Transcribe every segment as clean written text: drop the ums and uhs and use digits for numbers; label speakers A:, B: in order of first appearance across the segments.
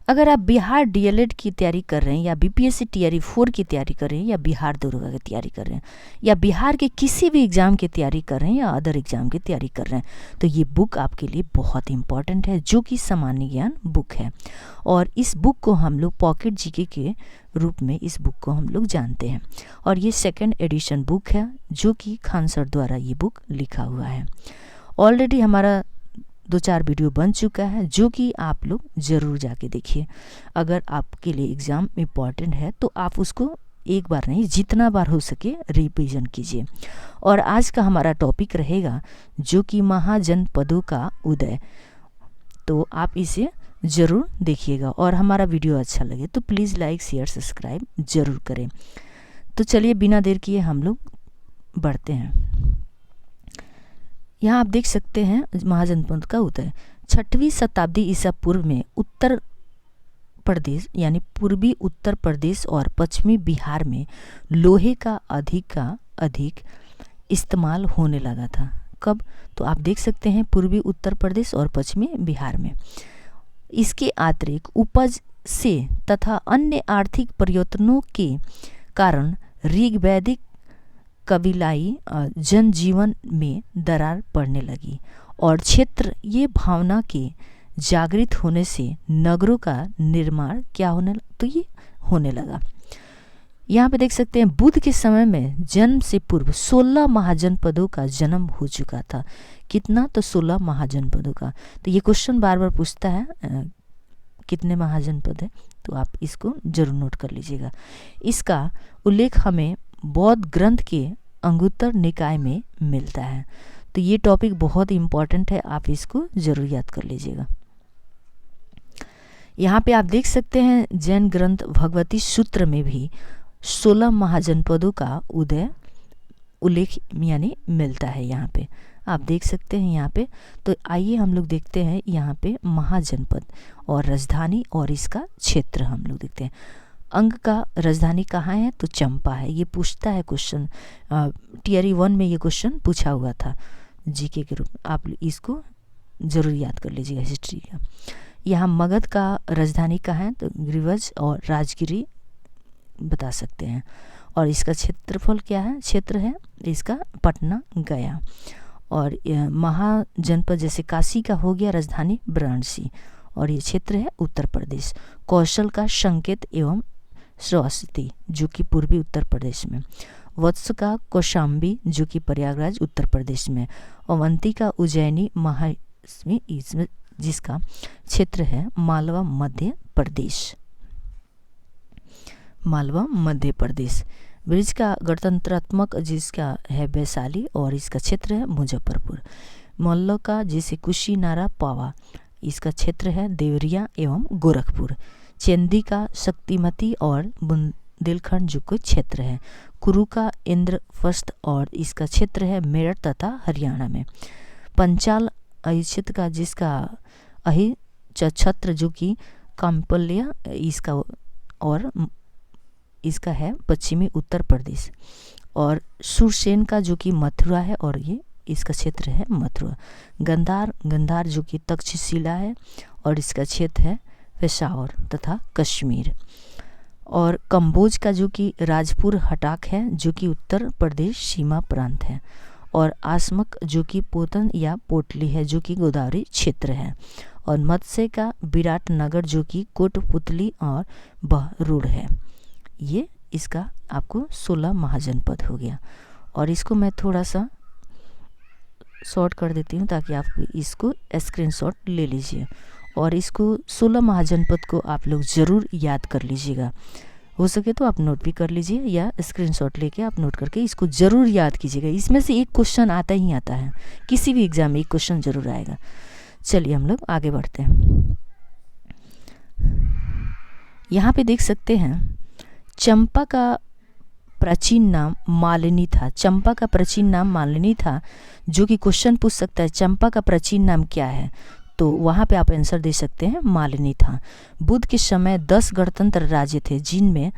A: अगर आप बिहार डीएलएड की तैयारी कर रहे हैं या बीपीएससी टीआरई 4 की तैयारी कर रहे हैं या बिहार दरोगा की तैयारी कर रहे हैं या बिहार के किसी भी एग्ज़ाम की तैयारी कर रहे हैं या अदर एग्ज़ाम की तैयारी कर रहे हैं तो ये बुक आपके लिए बहुत इंपॉर्टेंट है, जो कि सामान्य ज्ञान बुक है। और इस बुक को हम लोग पॉकेट जीके के रूप में इस बुक को हम लोग जानते हैं। और ये 2nd एडिशन बुक है, जो कि खान सर द्वारा ये बुक लिखा हुआ है। ऑलरेडी हमारा 2-4 वीडियो बन चुका है, जो कि आप लोग ज़रूर जाके देखिए। अगर आपके लिए एग्ज़ाम इम्पॉर्टेंट है तो आप उसको एक बार नहीं, जितना बार हो सके रिवीजन कीजिए। और आज का हमारा टॉपिक रहेगा जो कि महाजनपदों का उदय। तो आप इसे ज़रूर देखिएगा और हमारा वीडियो अच्छा लगे तो प्लीज़ लाइक शेयर सब्सक्राइब ज़रूर करें। तो चलिए बिना देर किए हम लोग बढ़ते हैं। यहाँ आप देख सकते हैं महाजनपद का उदय 6वीं शताब्दी ईसा पूर्व में उत्तर प्रदेश यानी पूर्वी उत्तर प्रदेश और पश्चिमी बिहार में लोहे का अधिक इस्तेमाल होने लगा था। कब? तो आप देख सकते हैं पूर्वी उत्तर प्रदेश और पश्चिमी बिहार में। इसके अतिरिक्त उपज से तथा अन्य आर्थिक प्रयत्नों के कारण ऋग्वैदिक कबीलाई जनजीवन में दरार पड़ने लगी और क्षेत्र ये भावना के जागृत होने से नगरों का निर्माण क्या होने लगा। यहाँ पे देख सकते हैं बुद्ध के समय में जन्म से पूर्व 16 महाजनपदों का जन्म हो चुका था। कितना? तो 16 महाजनपदों का। तो ये क्वेश्चन बार बार पूछता है कितने महाजनपद है, तो आप इसको जरूर नोट कर लीजिएगा। इसका उल्लेख हमें बौद्ध ग्रंथ के अंगुत्तर निकाय में मिलता है। तो ये टॉपिक बहुत इम्पॉर्टेंट है, आप इसको जरूर याद कर लीजिएगा। यहाँ पे आप देख सकते हैं जैन ग्रंथ भगवती सूत्र में भी 16 महाजनपदों का उल्लेख यानी मिलता है। यहाँ पे आप देख सकते हैं यहाँ पे। तो आइए हम लोग देखते हैं यहाँ पे महाजनपद और राजधानी और इसका क्षेत्र हम लोग देखते हैं। अंग का राजधानी कहाँ है? तो चंपा है। ये पूछता है क्वेश्चन, टीआरई 1 में ये क्वेश्चन पूछा हुआ था जीके के रूप में, आप इसको ज़रूर याद कर लीजिएगा हिस्ट्री का। यहाँ मगध का राजधानी कहाँ है? तो गिरिवज और राजगिरी बता सकते हैं। और इसका क्षेत्रफल क्या है? क्षेत्र है इसका पटना गया। और महाजनपद जैसे काशी का हो गया राजधानी वाराणसी और ये क्षेत्र है उत्तर प्रदेश। कौशल का संकेत एवं श्रावस्ती जो कि पूर्वी उत्तर प्रदेश में। वत्स का कौशाम्बी जो कि प्रयागराज उत्तर प्रदेश में। अवंती का उज्जैनी महासमी इसमें जिसका क्षेत्र है मालवा मध्य प्रदेश। मालवा मध्य प्रदेश। ब्रिज का गणतंत्रात्मक जिसका है वैशाली और इसका क्षेत्र है मुजफ्फरपुर। मल्ल का जिसे कुशीनारा पावा इसका क्षेत्र है देवरिया एवं गोरखपुर। चेंदी का शक्तिमती और बुंदेलखंड जो कोई क्षेत्र है। कुरु का इंद्रप्रस्थ और इसका क्षेत्र है मेरठ तथा हरियाणा में। पंचाल क्षेत्र का जिसका छत्र जो कि काम्पल्य इसका और इसका है पश्चिमी उत्तर प्रदेश। और सुरसेन का जो कि मथुरा है और ये इसका क्षेत्र है मथुरा। गंधार जो कि तक्षशिला है और इसका क्षेत्र है पेशावर तथा कश्मीर। और कंबोज का जो कि राजपुर हटाक है जो कि उत्तर प्रदेश सीमा प्रांत है। और आसमक जो कि पोतन या पोटली है जो कि गोदावरी क्षेत्र है। और मत्स्य का विराटनगर जो कि कोटपुतली और बहरूड है। ये इसका आपको 16 महाजनपद हो गया। और इसको मैं थोड़ा सा शॉर्ट कर देती हूँ ताकि आप इसको स्क्रीनशॉट ले लीजिए और इसको 16 महाजनपद को आप लोग ज़रूर याद कर लीजिएगा। हो सके तो आप नोट भी कर लीजिए या स्क्रीनशॉट लेके आप नोट करके इसको ज़रूर याद कीजिएगा। इसमें से एक क्वेश्चन आता ही आता है, किसी भी एग्ज़ाम में एक क्वेश्चन ज़रूर आएगा। चलिए हम लोग आगे बढ़ते हैं। यहाँ पे देख सकते हैं चंपा का प्राचीन नाम मालिनी था। चंपा का प्राचीन नाम मालिनी था, जो कि क्वेश्चन पूछ सकता है चंपा का प्राचीन नाम क्या है, तो वहाँ पे आप आंसर दे सकते हैं मालिनी था। बुद्ध के समय 10 गणतंत्र राज्य थे जिनमें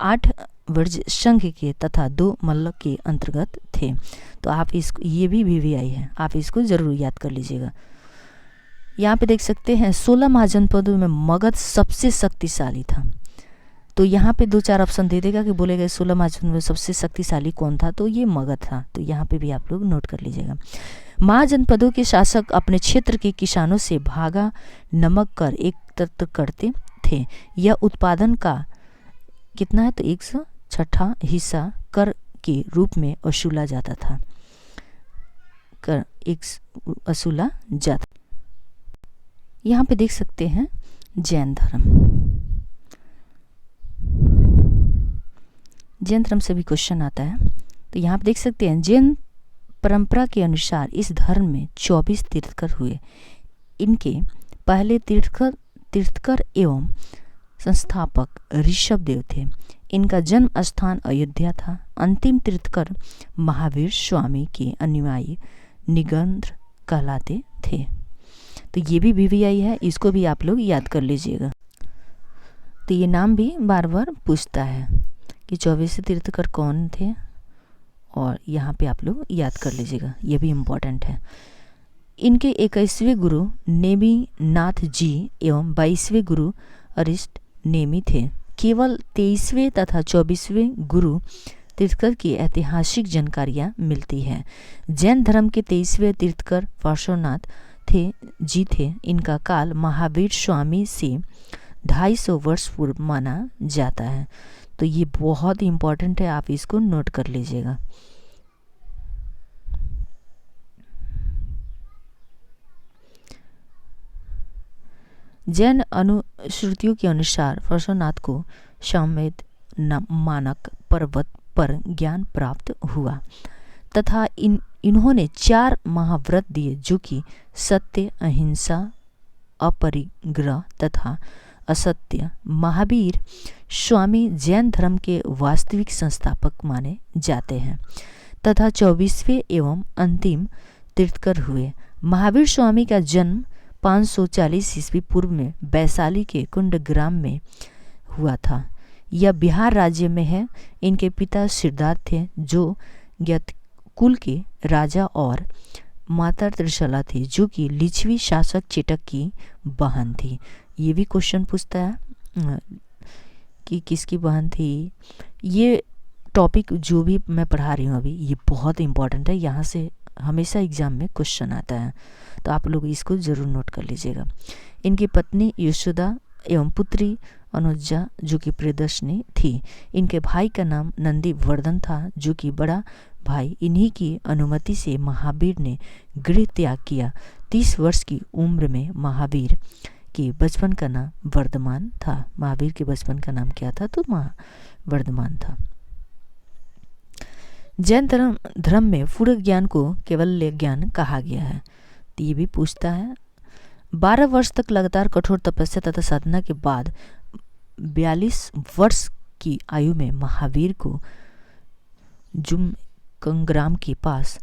A: 8 व्रज संघ के तथा 2 मल्ल के अंतर्गत थे। तो आप इसको ये भी वीवीआई है, आप इसको ज़रूर याद कर लीजिएगा। यहाँ पे देख सकते हैं 16 महाजनपदों में मगध सबसे शक्तिशाली था। तो यहाँ पे 2-4 ऑप्शन दे देगा कि बोलेगा 16 महाजनपद में सबसे शक्तिशाली कौन था, तो ये मगध था। तो यहाँ पे भी आप लोग नोट कर लीजिएगा। महाजनपदों के शासक अपने क्षेत्र के किसानों से भागा नमक कर एकत्र करते थे। यह उत्पादन का कितना है, तो 106 हिस्सा कर के रूप में वसूला जाता था। कर वसूला जाता। यहाँ पे देख सकते हैं जैन धर्म। जैन धर्म से भी क्वेश्चन आता है। तो यहाँ पे देख सकते हैं जैन परंपरा के अनुसार इस धर्म में 24 तीर्थकर हुए। इनके पहले तीर्थकर एवं संस्थापक ऋषभ देव थे। इनका जन्म स्थान अयोध्या था। अंतिम तीर्थकर महावीर स्वामी के अनुयायी निगंध कहलाते थे। तो ये भी VVI है, इसको भी आप लोग याद कर लीजिएगा। तो ये नाम भी बार बार पूछता है कि 24 तीर्थकर कौन थे, और यहाँ पे आप लोग याद कर लीजिएगा, ये भी इम्पोर्टेंट है। इनके 21वें गुरु नेमी नाथ जी एवं 22वें गुरु अरिष्ट नेमी थे। केवल 23वें तथा 24वें गुरु तीर्थकर की ऐतिहासिक जानकारियाँ मिलती हैं। जैन धर्म के 23वें तीर्थकर पार्श्वनाथ थे। इनका काल महावीर स्वामी से 250 वर्ष पूर्व माना जाता है। तो ये बहुत ही इम्पोर्टेंट है, आप इसको नोट कर लीजिएगा। जैन अनुश्रुतियों के अनुसार पार्श्वनाथ को श्वेत मानक पर्वत पर ज्ञान प्राप्त हुआ तथा इन्होंने 4 महाव्रत दिए, जो कि सत्य, अहिंसा, अपरिग्रह तथा असत्य। महावीर स्वामी जैन धर्म के वास्तविक संस्थापक माने जाते हैं तथा 24वें एवं अंतिम तीर्थकर हुए। महावीर स्वामी का जन्म 540 ईस्वी पूर्व में वैशाली के कुंडग्राम में हुआ था। यह बिहार राज्य में है। इनके पिता सिद्धार्थ थे, जो कुल के राजा, और माता त्रिशला थी, जो कि लिच्छवी शासक चेटक की बहन थी। ये भी क्वेश्चन पूछता है कि किसकी बहन थी। ये टॉपिक जो भी मैं पढ़ा रही हूँ अभी, ये बहुत इंपॉर्टेंट है, यहाँ से हमेशा एग्जाम में क्वेश्चन आता है, तो आप लोग इसको ज़रूर नोट कर लीजिएगा। इनकी पत्नी यशोदा एवं पुत्री अनुजा, जो कि प्रियदर्शनी थी। इनके भाई का नाम नंदीवर्धन था, जो कि बड़ा भाई। इन्हीं की अनुमति से महावीर ने गृह त्याग किया। 30 वर्ष की उम्र में महावीर के बचपन का नाम वर्धमान था। महावीर के बचपन का नाम क्या था, तो वर्धमान था। जैन धर्म में पूर्ण ज्ञान को केवल्य ज्ञान कहा गया है। तो ये भी पूछता है। 12 वर्ष तक लगातार कठोर तपस्या तथा साधना के बाद 42 वर्ष की आयु में महावीर को जुमकंग्राम के पास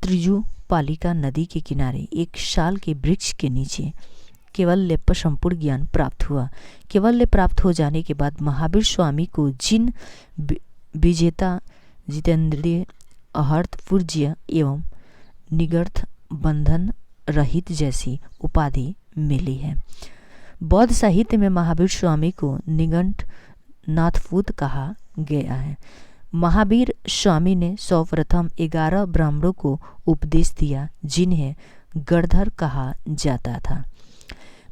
A: त्रिजुपालिका नदी के किनारे एक शाल के वृक्ष के नीचे केवल्य पर संपूर्ण ज्ञान प्राप्त हुआ। केवल्य प्राप्त हो जाने के बाद महावीर स्वामी को जिन विजेता, जितेंद्रिय, अहर्त पूज्य एवं निगर्थ बंधन रहित जैसी उपाधि मिली है। बौद्ध साहित्य में महावीर स्वामी को निगंठ नाथपूत कहा गया है। महावीर स्वामी ने सर्वप्रथम 11 ब्राह्मणों को उपदेश दिया, जिन्हें गणधर कहा जाता था।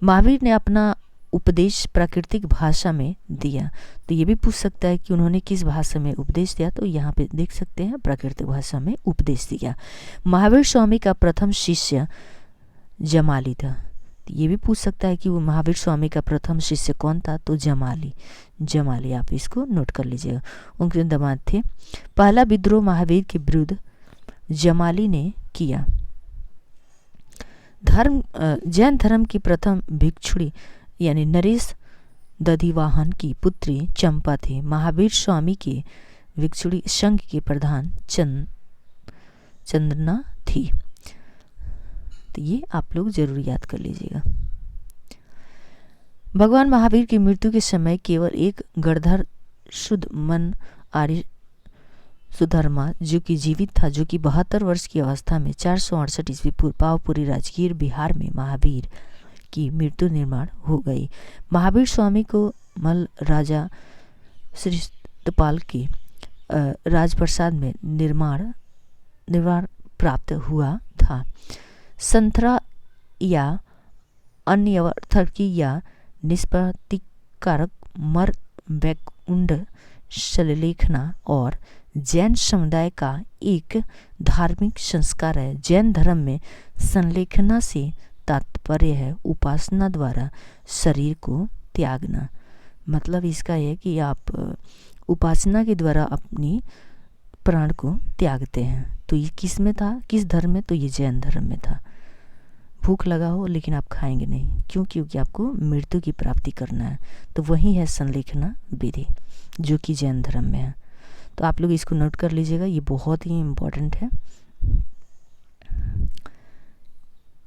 A: महावीर ने अपना उपदेश प्राकृतिक भाषा में दिया। तो ये भी पूछ सकता है कि उन्होंने किस भाषा में उपदेश दिया, तो यहाँ पे देख सकते हैं प्राकृतिक भाषा में उपदेश दिया। महावीर स्वामी का प्रथम शिष्य जमाली था। तो ये भी पूछ सकता है कि वो महावीर स्वामी का प्रथम शिष्य कौन था, तो जमाली आप इसको नोट कर लीजिएगा। उनके दामाद थे। पहला विद्रोह महावीर के विरुद्ध जमाली ने किया। जैन धर्म की प्रथम भिक्षुणी यानी नरेश दधिवाहन की पुत्री चंपा थी। महावीर स्वामी के भिक्षुणी संघ के प्रधान चंदना थी। तो ये आप लोग जरूर याद कर लीजिएगा। भगवान महावीर की मृत्यु के समय केवल एक गणधर शुद्ध मन आर्य सुधर्मा जो कि जीवित था, जो कि 72 वर्ष की अवस्था में 468 ईस्वी पूर्व पावपुरी राजगीर बिहार में महावीर की मृत्यु निर्माण हो गई। महावीर स्वामी को मल राजा श्रीपाल के राजप्रसाद में निर्माण प्राप्त हुआ था। संथरा या अन्यर्थकी या निष्प्रतिकारक मर वैकुंठ संलेखना और जैन समुदाय का एक धार्मिक संस्कार है। जैन धर्म में संलेखना से तात्पर्य है उपासना द्वारा शरीर को त्यागना। मतलब इसका है कि आप उपासना के द्वारा अपनी प्राण को त्यागते हैं। तो ये किस में था, किस धर्म में? तो ये जैन धर्म में था। भूख लगा हो लेकिन आप खाएंगे नहीं, क्यों? क्योंकि आपको मृत्यु की प्राप्ति करना है। तो वही है संलेखना विधि जो कि जैन धर्म में है। तो आप लोग इसको नोट कर लीजिएगा, ये बहुत ही इम्पोर्टेंट है।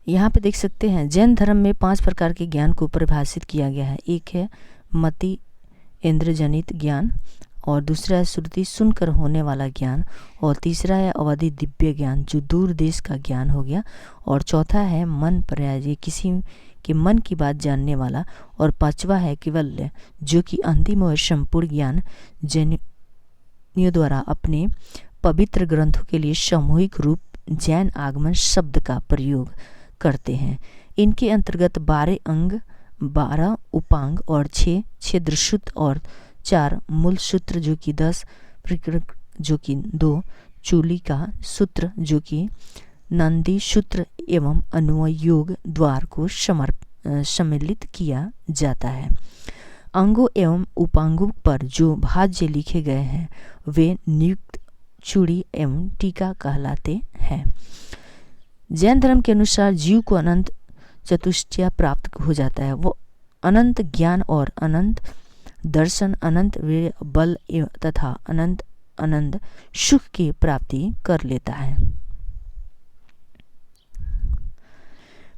A: यहाँ पे देख सकते हैं जैन धर्म में 5 प्रकार के ज्ञान को परिभाषित किया गया है। एक है मति इंद्रजनित ज्ञान, और दूसरा है श्रुति सुनकर होने वाला ज्ञान, और तीसरा है अवधि दिव्य ज्ञान जो दूर देश का ज्ञान हो गया, और चौथा है मन पर्याय किसी के मन की बात जानने वाला, और पांचवा है केवल्य जो कि अंतिम और संपूर्ण ज्ञान जैनियों द्वारा अपने पवित्र ग्रंथों के लिए सामूहिक रूप जैन आगमन शब्द का प्रयोग करते हैं। इनके अंतर्गत 12 अंग, 12 उपांग और 6 छिद्र सूत्र और 4 मूल सूत्र जो कि 10 प्रकृत जो कि 2 चूली का सूत्र जो कि नंदी सूत्र एवं अन्वय योग द्वार को सम्मिलित किया जाता है। अंगों एवं उपांगों पर जो भाज्य लिखे गए हैं वे नियुक्त चूड़ी एवं टीका कहलाते हैं। जैन धर्म के अनुसार जीव को अनंत चतुष्टय प्राप्त हो जाता है। वो अनंत ज्ञान और अनंत दर्शन, अनंत वीर्य बल तथा अनंत आनंद सुख की प्राप्ति कर लेता है।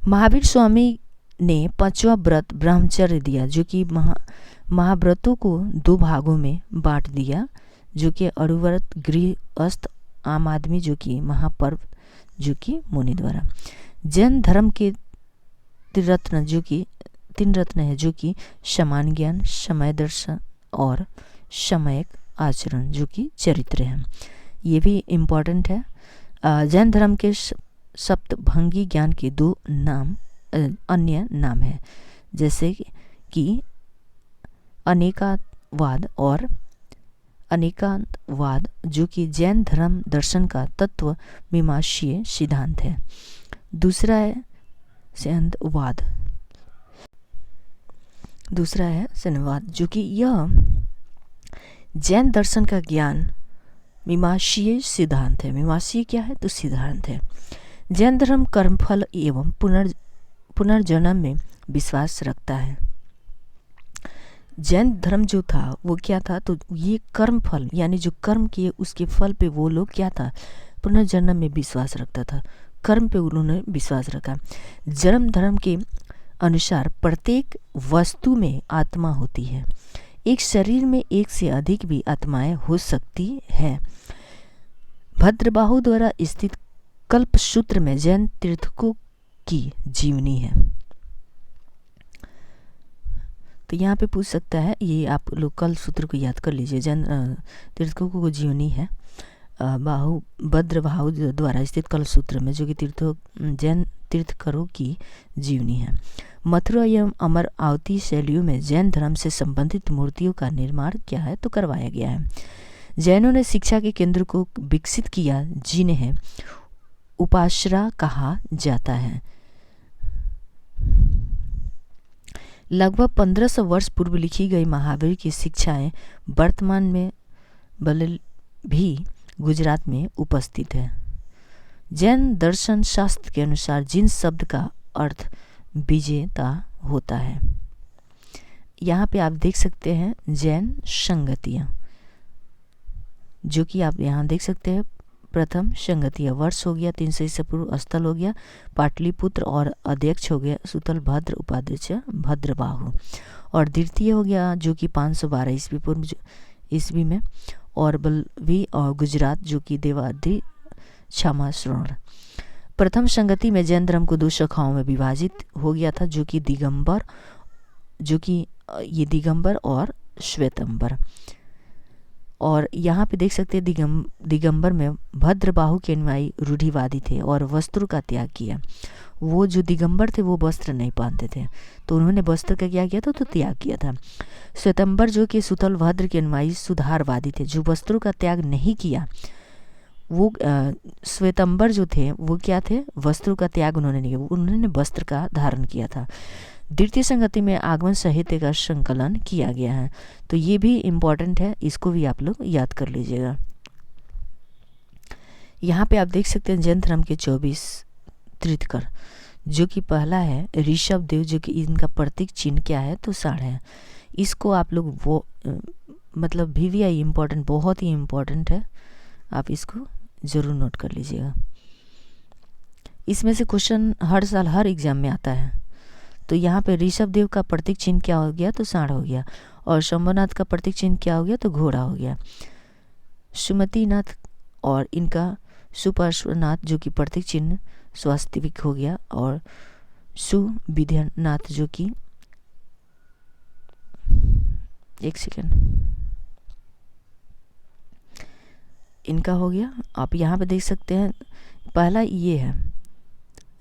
A: महावीर स्वामी ने 5वां व्रत ब्रह्मचर्य दिया जो कि महाव्रतों को 2 भागों में बांट दिया, जो कि अरुव्रत गृहस्थ आम आदमी जो कि महापर्व जो कि मुनि द्वारा। जैन धर्म के 3 रत्न है जो कि समान ज्ञान, समय दर्शन और समयक आचरण जो कि चरित्र है। ये भी इम्पोर्टेंट है। जैन धर्म के सप्तभंगी ज्ञान के 2 अन्य नाम है, जैसे कि अनेकावाद और अनेकांतवाद जो कि जैन धर्म दर्शन का तत्व मीमांसीय सिद्धांत है। दूसरा है संवाद जो कि यह जैन दर्शन का ज्ञान मीमांसीय सिद्धांत है। मीमांसीय क्या है? तो सिद्धांत है। जैन धर्म कर्मफल एवं पुनर्जन्म में विश्वास रखता है। जैन धर्म जो था वो क्या था? तो ये कर्म फल यानी जो कर्म किए उसके फल पे वो लोग क्या था? पुनर्जन्म में विश्वास रखता था। कर्म पे उन्होंने विश्वास रखा। जैन धर्म के अनुसार प्रत्येक वस्तु में आत्मा होती है। एक शरीर में एक से अधिक भी आत्माएं हो सकती है। भद्रबाहु द्वारा स्थित कल्पसूत्र में जैन तीर्थकों की जीवनी है। तो यहाँ पे पूछ सकता है, ये आप लोग कल सूत्र को याद कर लीजिए। जैन तीर्थकों को जीवनी है भद्रबाहु द्वारा स्थित कल सूत्र में, जो कि जैन तीर्थकरों की जीवनी है। मथुरा एवं अमर आवती शैलियों में जैन धर्म से संबंधित मूर्तियों का निर्माण क्या है? तो करवाया गया है। जैनों ने शिक्षा के केंद्र को विकसित किया जिन्हें उपासना कहा जाता है। लगभग 1500 वर्ष पूर्व लिखी गई महावीर की शिक्षाएं वर्तमान में भी गुजरात में उपस्थित है। जैन दर्शन शास्त्र के अनुसार जिन शब्द का अर्थ विजेता होता है, यहाँ पे आप देख सकते हैं जैन संगतियाँ, जो कि आप यहाँ देख सकते हैं। प्रथम संगतिया वर्ष हो गया 300 ईसा पूर्व, स्थल हो गया पाटलिपुत्र और अध्यक्ष हो गया सुतल भद्र उपाध्यक्ष भद्रबाहु, और द्वितीय हो गया जो कि 512 ईस्वी पूर्व ईस्वी में, और बल्लवी और गुजरात जो कि देवाद्री क्षमा श्रवण। प्रथम संगति में जैन धर्म को 2 शाखाओं में विभाजित हो गया था, जो कि दिगंबर और श्वेतंबर। और यहाँ पे देख सकते हैं दिगंबर में भद्रबाहु के अनुयायी रूढ़िवादी थे और वस्त्र का त्याग किया। वो जो दिगंबर थे वो वस्त्र नहीं पहनते थे, तो उन्होंने वस्त्र का क्या किया था, तो त्याग किया था। श्वेतंबर जो कि सुतल भद्र के अनुयायी सुधारवादी थे, जो वस्त्रों का त्याग नहीं किया। वो श्वेतंबर जो थे वो क्या थे, वस्त्रों का त्याग उन्होंने नहीं किया, उन्होंने वस्त्र का धारण किया था। द्वितीय संगति में आगमन साहित्य का संकलन किया गया है, तो ये भी इम्पॉर्टेंट है, इसको भी आप लोग याद कर लीजिएगा। यहाँ पे आप देख सकते हैं जैन धर्म के 24 तीर्थंकर, जो कि पहला है ऋषभ देव, जो कि इनका प्रतीक चिन्ह क्या है, तो साढ़ है। इसको आप लोग वो मतलब VVI इम्पॉर्टेंट, बहुत ही इम्पॉर्टेंट है, आप इसको ज़रूर नोट कर लीजिएगा। इसमें से क्वेश्चन हर साल हर एग्जाम में आता है। तो यहाँ पे ऋषभ देव का प्रतीक चिन्ह क्या हो गया, तो साढ़ हो गया। और शंभुनाथ का प्रतीक चिन्ह क्या हो गया, तो घोड़ा हो गया। सुमतिनाथ और इनका सुपार्श्वनाथ जो कि प्रतीक चिन्ह स्वास्तिक हो गया। और सुविद्यनाथ जो कि एक सेकेंड इनका हो गया। आप यहाँ पे देख सकते हैं पहला ये है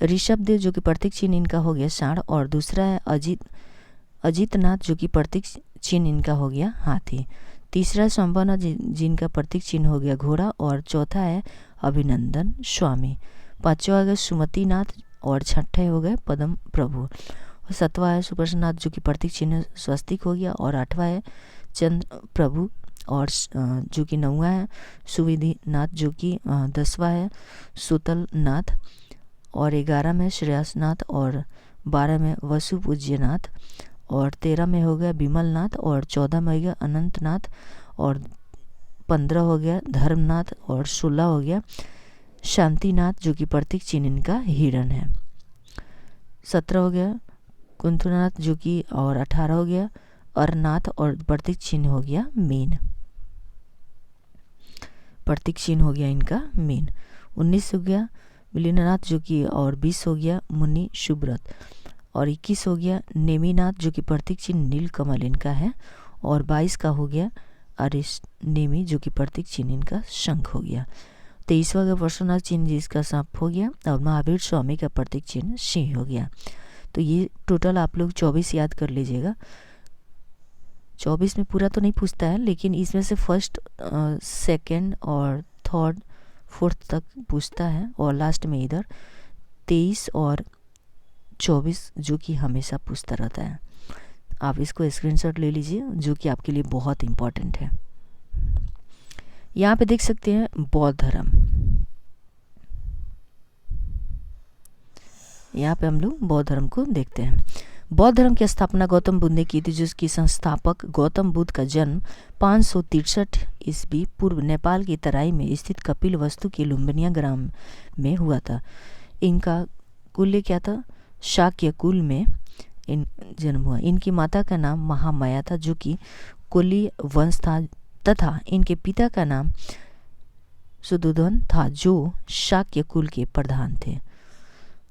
A: ऋषभ देव जो कि प्रतीक चिन्ह इनका हो गया साढ़, और दूसरा है अजितनाथ जो कि प्रतीक चिन्ह इनका हो गया हाथी। तीसरा है शंभुनाथ जिनका प्रतीक चिन्ह हो गया घोड़ा, और चौथा है अभिनंदन स्वामी। पांचवा हो गया सुमतिनाथ, और छठे हो गए पद्म प्रभु। और सातवां है सुपार्श्वनाथ जो कि प्रतीक चिन्ह स्वस्तिक हो गया, और आठवां है चंद्र प्रभु, और जो कि 9वां है सुविधिनाथ, जो कि 10वां है सुतलनाथ, और 11 में श्रेयसनाथ, और 12 में वसुपूज्यनाथ, और 13 में हो गया विमलनाथ, और 14 में हो गया अनंतनाथ, और 15 हो गया धर्मनाथ, और 16 हो गया शांतिनाथ जो कि प्रतीक चिन्ह इनका हिरण है। 17 हो गया कुंथुनाथ जो कि, और 18 हो गया अरनाथ, और प्रतीक चिन्ह हो गया मीन, प्रतीक चिन्ह हो गया इनका मीन। 19 हो गया मिलिंदनाथ जो कि, और 20 हो गया मुनि सुब्रत, और 21 हो गया नेमिनाथ जो कि प्रतीक चिन्ह नीलकमल इनका है, और 22 का हो गया अरिष्टनेमि जो कि प्रतीक चिन्ह इनका शंख हो गया। 23वां का परशुनाथ चिन्ह जिसका सांप हो गया, और महावीर स्वामी का प्रतीक चिन्ह सिंह हो गया। तो ये टोटल आप लोग 24 याद कर लीजिएगा। 24 में पूरा तो नहीं पूछता है, लेकिन इसमें से फर्स्ट, सेकंड और थर्ड, फोर्थ तक पूछता है, और लास्ट में इधर 23 और 24 जो कि हमेशा पूछता रहता है। आप इसको स्क्रीनशॉट ले लीजिए, जो कि आपके लिए बहुत इम्पोर्टेंट है। यहाँ पे देख सकते हैं बौद्ध धर्म। यहाँ पे हम लोग बौद्ध धर्म को देखते हैं। बौद्ध धर्म की स्थापना गौतम बुद्ध ने की थी, जिसकी संस्थापक गौतम बुद्ध का जन्म 563 ईस्वी पूर्व नेपाल की तराई में स्थित कपिलवस्तु के लुम्बिनी ग्राम में हुआ था। इनका कुल क्या था, शाक्य कुल में जन्म हुआ। इनकी माता का नाम महामाया था जो कि कुली वंश था, तथा इनके पिता का नाम सुदोधन था जो शाक्य कुल के प्रधान थे।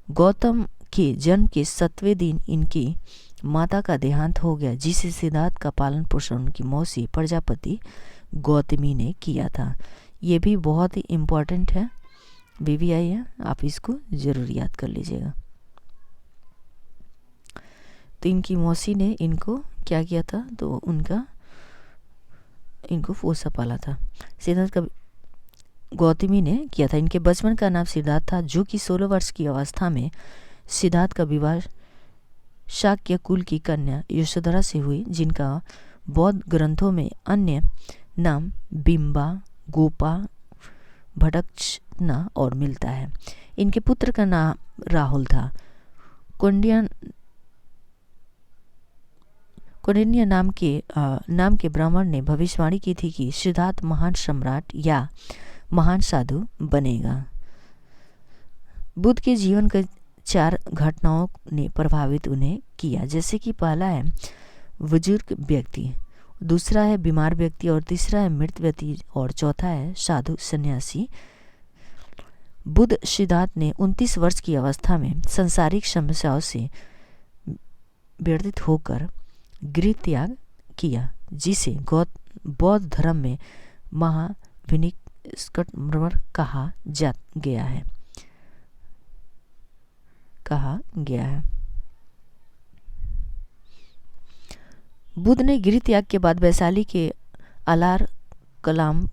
A: गौतम के जन्म के 7वें दिन इनकी माता का देहांत हो गया, जिसे सिद्धार्थ का पालन पोषण उनकी मौसी प्रजापति गौतमी ने किया था। ये भी बहुत ही इम्पोर्टेंट है, VVI है, आप इसको जरूर याद कर लीजिएगा। तो इनकी मौसी ने इनको क्या किया था, तो इनको पोसा पाला था। सिद्धार्थ का गौतमी ने किया था। इनके बचपन का नाम सिद्धार्थ था, जो कि 16 वर्ष की अवस्था में सिद्धार्थ का विवाह शाक्य कुल की कन्या यशोधरा से हुई, जिनका बौद्ध ग्रंथों में अन्य नाम बिंबा, गोपा, भटक्षना और मिलता है। इनके पुत्र का नाम राहुल था। कौंडिन्य नाम के ब्राह्मण ने भविष्यवाणी की थी कि सिद्धार्थ महान सम्राट या महान साधु बनेगा। बुद्ध के जीवन के 4 घटनाओं ने प्रभावित उन्हें किया, जैसे कि पहला है बुजुर्ग व्यक्ति। दूसरा है बीमार व्यक्ति, और तीसरा है मृत व्यक्ति, और चौथा है साधु सन्यासी। बुद्ध सिद्धार्थ ने 29 वर्ष की अवस्था में सांसारिक समस्याओं से व्यतीत होकर गृह त्याग किया, जिसे बौद्ध धर्म में महाविनिष्कर्मण कहा गया है। बुद्ध ने गृह त्याग के बाद वैशाली के अलार कलाम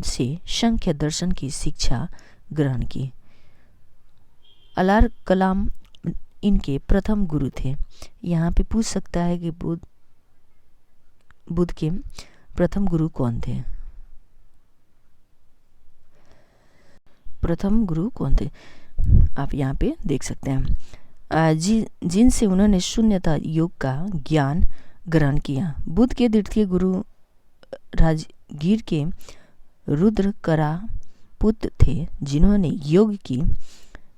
A: से सांख्य दर्शन की शिक्षा ग्रहण की। अलार कलाम इनके प्रथम गुरु थे। यहाँ पे पूछ सकता है कि बुद्ध के प्रथम गुरु कौन थे? प्रथम गुरु कौन थे आप यहाँ पे देख सकते हैं। जिनसे उन्होंने शून्यता योग का ज्ञान ग्रहण किया। बुद्ध के द्वितीय गुरु राजगीर के रुद्रकरापुत्र थे, जिन्होंने योग की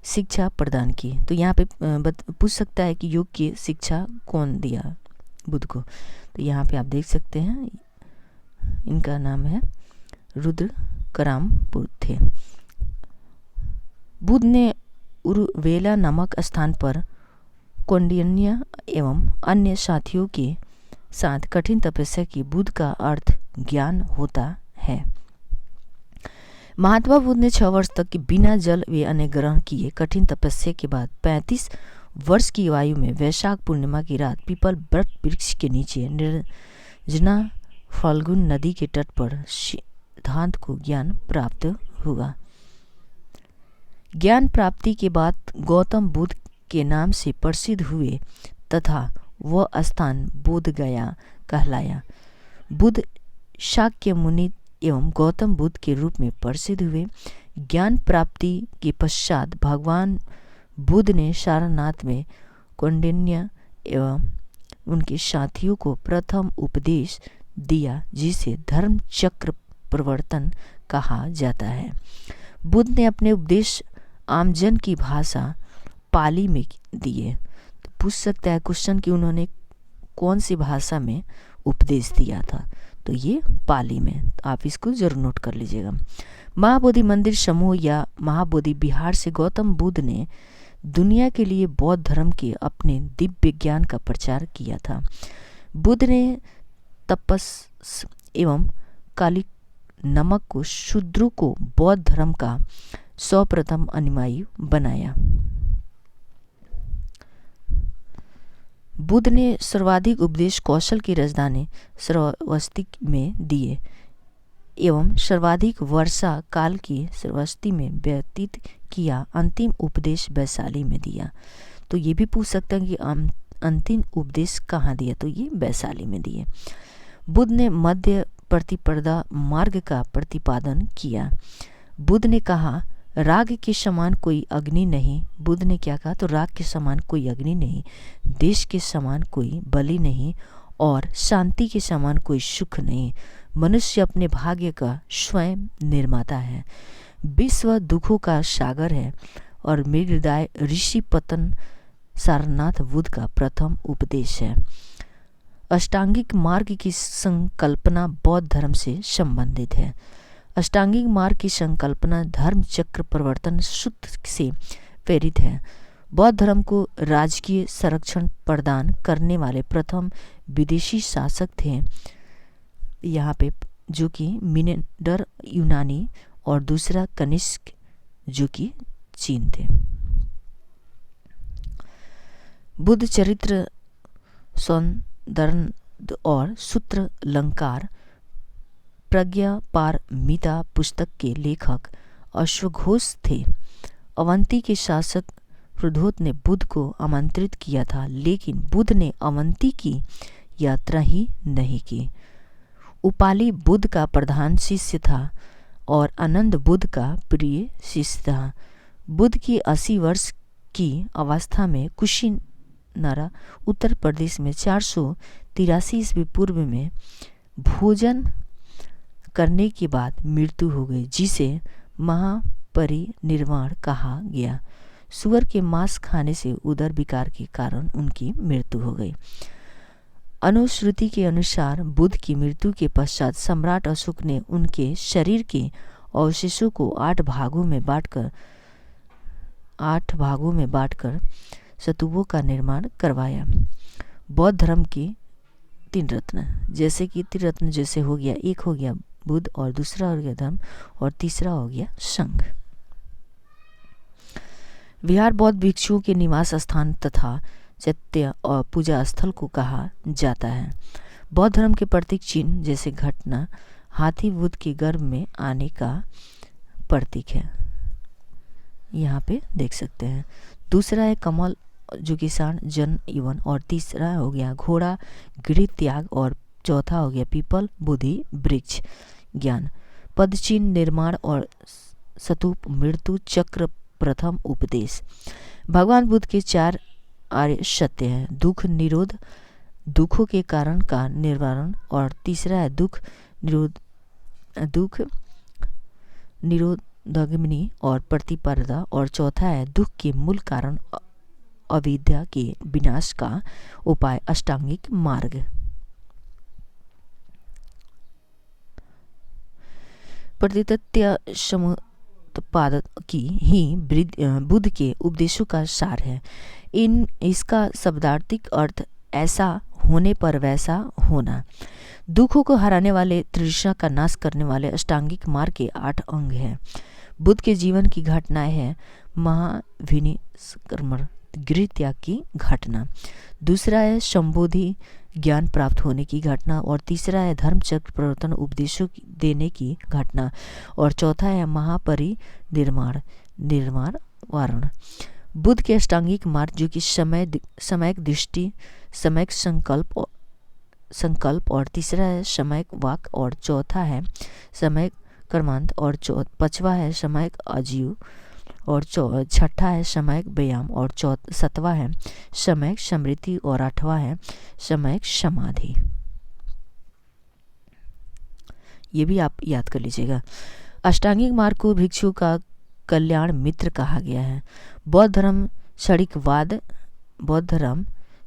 A: शिक्षा प्रदान की। तो यहाँ पे पूछ सकता है कि योग की शिक्षा कौन दिया बुद्ध को? तो यहाँ पे आप देख सकते हैं, इनका नाम है रुद्रकरापुत्र थे। बुद्ध ने उरुवेला नामक स्थान पर कौंडिन्य एवं अन्य साथियों के साथ कठिन तपस्या की। बुद्ध का अर्थ ज्ञान होता है। महात्मा बुद्ध ने 6 वर्ष तक की बिना जल व अन्न ग्रहण किए कठिन तपस्या के बाद 35 वर्ष की आयु में वैशाख पूर्णिमा की रात पीपल वट वृक्ष के नीचे निर्जना फाल्गुन नदी के तट पर सिद्धांत को ज्ञान प्राप्त हुआ। ज्ञान प्राप्ति के बाद गौतम बुद्ध के नाम से प्रसिद्ध हुए तथा वह स्थान बोध गया कहलाया। बुद्ध शाक्य मुनि एवं गौतम बुद्ध के रूप में प्रसिद्ध हुए। ज्ञान प्राप्ति के पश्चात भगवान बुद्ध ने सारनाथ में कौंडिन्य एवं उनके साथियों को प्रथम उपदेश दिया, जिसे धर्म चक्र प्रवर्तन कहा जाता है। बुद्ध ने अपने उपदेश आमजन की भाषा पाली में दिए। तो पूछ सकता है क्वेश्चन कि उन्होंने कौन सी भाषा में उपदेश दिया था? तो ये पाली में। आप इसको जरूर नोट कर लीजिएगा। महाबोधि मंदिर समूह या महाबोधि विहार से गौतम बुद्ध ने दुनिया के लिए बौद्ध धर्म के अपने दिव्य ज्ञान का प्रचार किया था। बुद्ध ने तपस एवं कालिक नमक को शूद्रों को बौद्ध धर्म का सर्वप्रथम अनुयायी बनाया। बुद्ध ने सर्वाधिक उपदेश कौशल की राजधानी श्रावस्ती में दिए एवं सर्वाधिक वर्षा काल की श्रावस्ती में व्यतीत किया। अंतिम उपदेश वैशाली में दिया। तो ये भी पूछ सकते हैं कि अंतिम उपदेश कहाँ दिया? तो ये वैशाली में दिए। बुद्ध ने मध्य प्रतिपदा मार्ग का प्रतिपादन किया। बुद्ध ने कहा, राग के समान कोई अग्नि नहीं। बुद्ध ने क्या कहा? तो राग के समान कोई अग्नि नहीं, देश के समान कोई बलि नहीं, और शांति के समान कोई सुख नहीं। मनुष्य अपने भाग्य का स्वयं निर्माता है। विश्व दुखों का सागर है और मृगदाय ऋषि पतन सारनाथ बुद्ध का प्रथम उपदेश है। अष्टांगिक मार्ग की संकल्पना बौद्ध धर्म से संबंधित है। अष्टांगिक मार्ग की संकल्पना धर्म चक्र प्रवर्तन सूत्र से प्रेरित है। बौद्ध धर्म को राजकीय संरक्षण प्रदान करने वाले प्रथम विदेशी शासक थे यहाँ पे, जो कि मिनेंडर यूनानी और दूसरा कनिष्क जो कि चीन थे। बुद्ध चरित्र सौंदर्य और सूत्र अलंकार प्रज्ञापारमिता पुस्तक के लेखक अश्वघोष थे। अवंती के शासक प्रद्योत ने बुद्ध को आमंत्रित किया था, लेकिन बुद्ध ने अवंती की यात्रा ही नहीं की। उपाली बुद्ध का प्रधान शिष्य था और आनंद बुद्ध का प्रिय शिष्य था। बुद्ध की 80 वर्ष की अवस्था में कुशीनरा उत्तर प्रदेश में 483 ईस्वी पूर्व में भोजन करने के बाद मृत्यु हो गई, जिसे महापरिनिर्वाण कहा गया। सुअर के मांस खाने से उदर विकार के कारण उनकी मृत्यु हो गई। अनुश्रुति के अनुसार बुद्ध की मृत्यु के पश्चात सम्राट अशोक ने उनके शरीर के अवशेषों को 8 भागों में बांटकर स्तूपों का निर्माण करवाया। बौद्ध धर्म के 3 रत्न, जैसे कि त्रिरत्न जैसे हो गया, एक हो गया बुद्ध और दूसरा हो गया धर्म और तीसरा हो गया संघ। विहार बौद्ध भिक्षुओं के निवास स्थान तथा चैत्य और पूजा स्थल को कहा जाता है। बौद्ध धर्म के प्रतीक चिन्ह जैसे घटना हाथी बुद्ध के गर्भ में आने का प्रतीक है, यहाँ पे देख सकते हैं। दूसरा है कमल जो किसान जन यवन, और तीसरा हो गया घोड़ा गृह त्याग, और चौथा हो गया पीपल बुद्धि वृक्ष ज्ञान। पद चिन्ह निर्माण और स्तूप मृत्यु चक्र प्रथम उपदेश। भगवान बुद्ध के 4 आर्य सत्य हैं। दुख निरोध, दुखों के कारण का निवारण, और तीसरा है दुख निरोधग्नि और प्रतिपदा, और चौथा है दुख के मूल कारण अविद्या के विनाश का उपाय अष्टांगिक मार्ग। प्रतितत्य समुत्पादक की ही बुद्ध के उपदेशों का सार है। इसका शब्दार्थिक अर्थ ऐसा होने पर वैसा होना। दुखों को हराने वाले, तृष्णा का नाश करने वाले अष्टांगिक मार्ग के 8 अंग हैं। बुद्ध के जीवन की घटनाएं हैं महाविनिष्क्रमण गृह त्याग की घटना, दूसरा है संबोधि ज्ञान प्राप्त होने की घटना, और तीसरा है धर्मचक्र प्रवर्तन उपदेशों देने की घटना, और चौथा है निर्माण वारण। बुद्ध के अष्टांगिक मार्ग जो कि समयक दृष्टि, समयक संकल्प, और तीसरा है समयक वाक, और चौथा है समयक कर्मांत, और पांचवा है समयक आजीव, और छठा है समयक व्यायाम, और 7वां है समयक स्मृति, और 8वां है समयक समाधि। ये भी आप याद कर लीजिएगा। अष्टांगिक मार्ग को भिक्षु का कल्याण मित्र कहा गया है। बौद्ध धर्म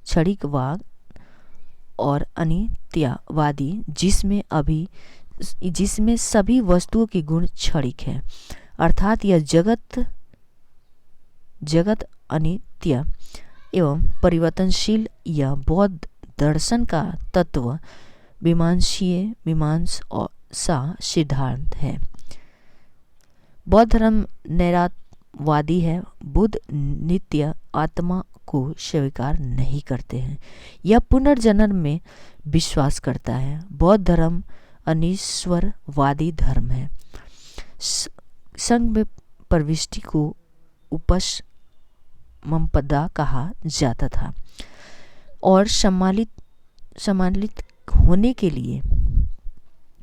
A: क्षणिकवाद और अनित्यवादी, जिसमें सभी वस्तुओं के गुण क्षणिक है, अर्थात यह जगत अनित्य एवं परिवर्तनशील। यह बौद्ध दर्शन का तत्व मीमांसा सिद्धांत है। बौद्ध धर्म नैरात्यवादी है। बुद्ध नित्य आत्मा को स्वीकार नहीं करते हैं। यह पुनर्जन्म में विश्वास करता है। बौद्ध धर्म अनिश्वरवादी धर्म है। संघ में प्रविष्टि को उपसम्पदा कहा जाता था और सम्मानित होने के लिए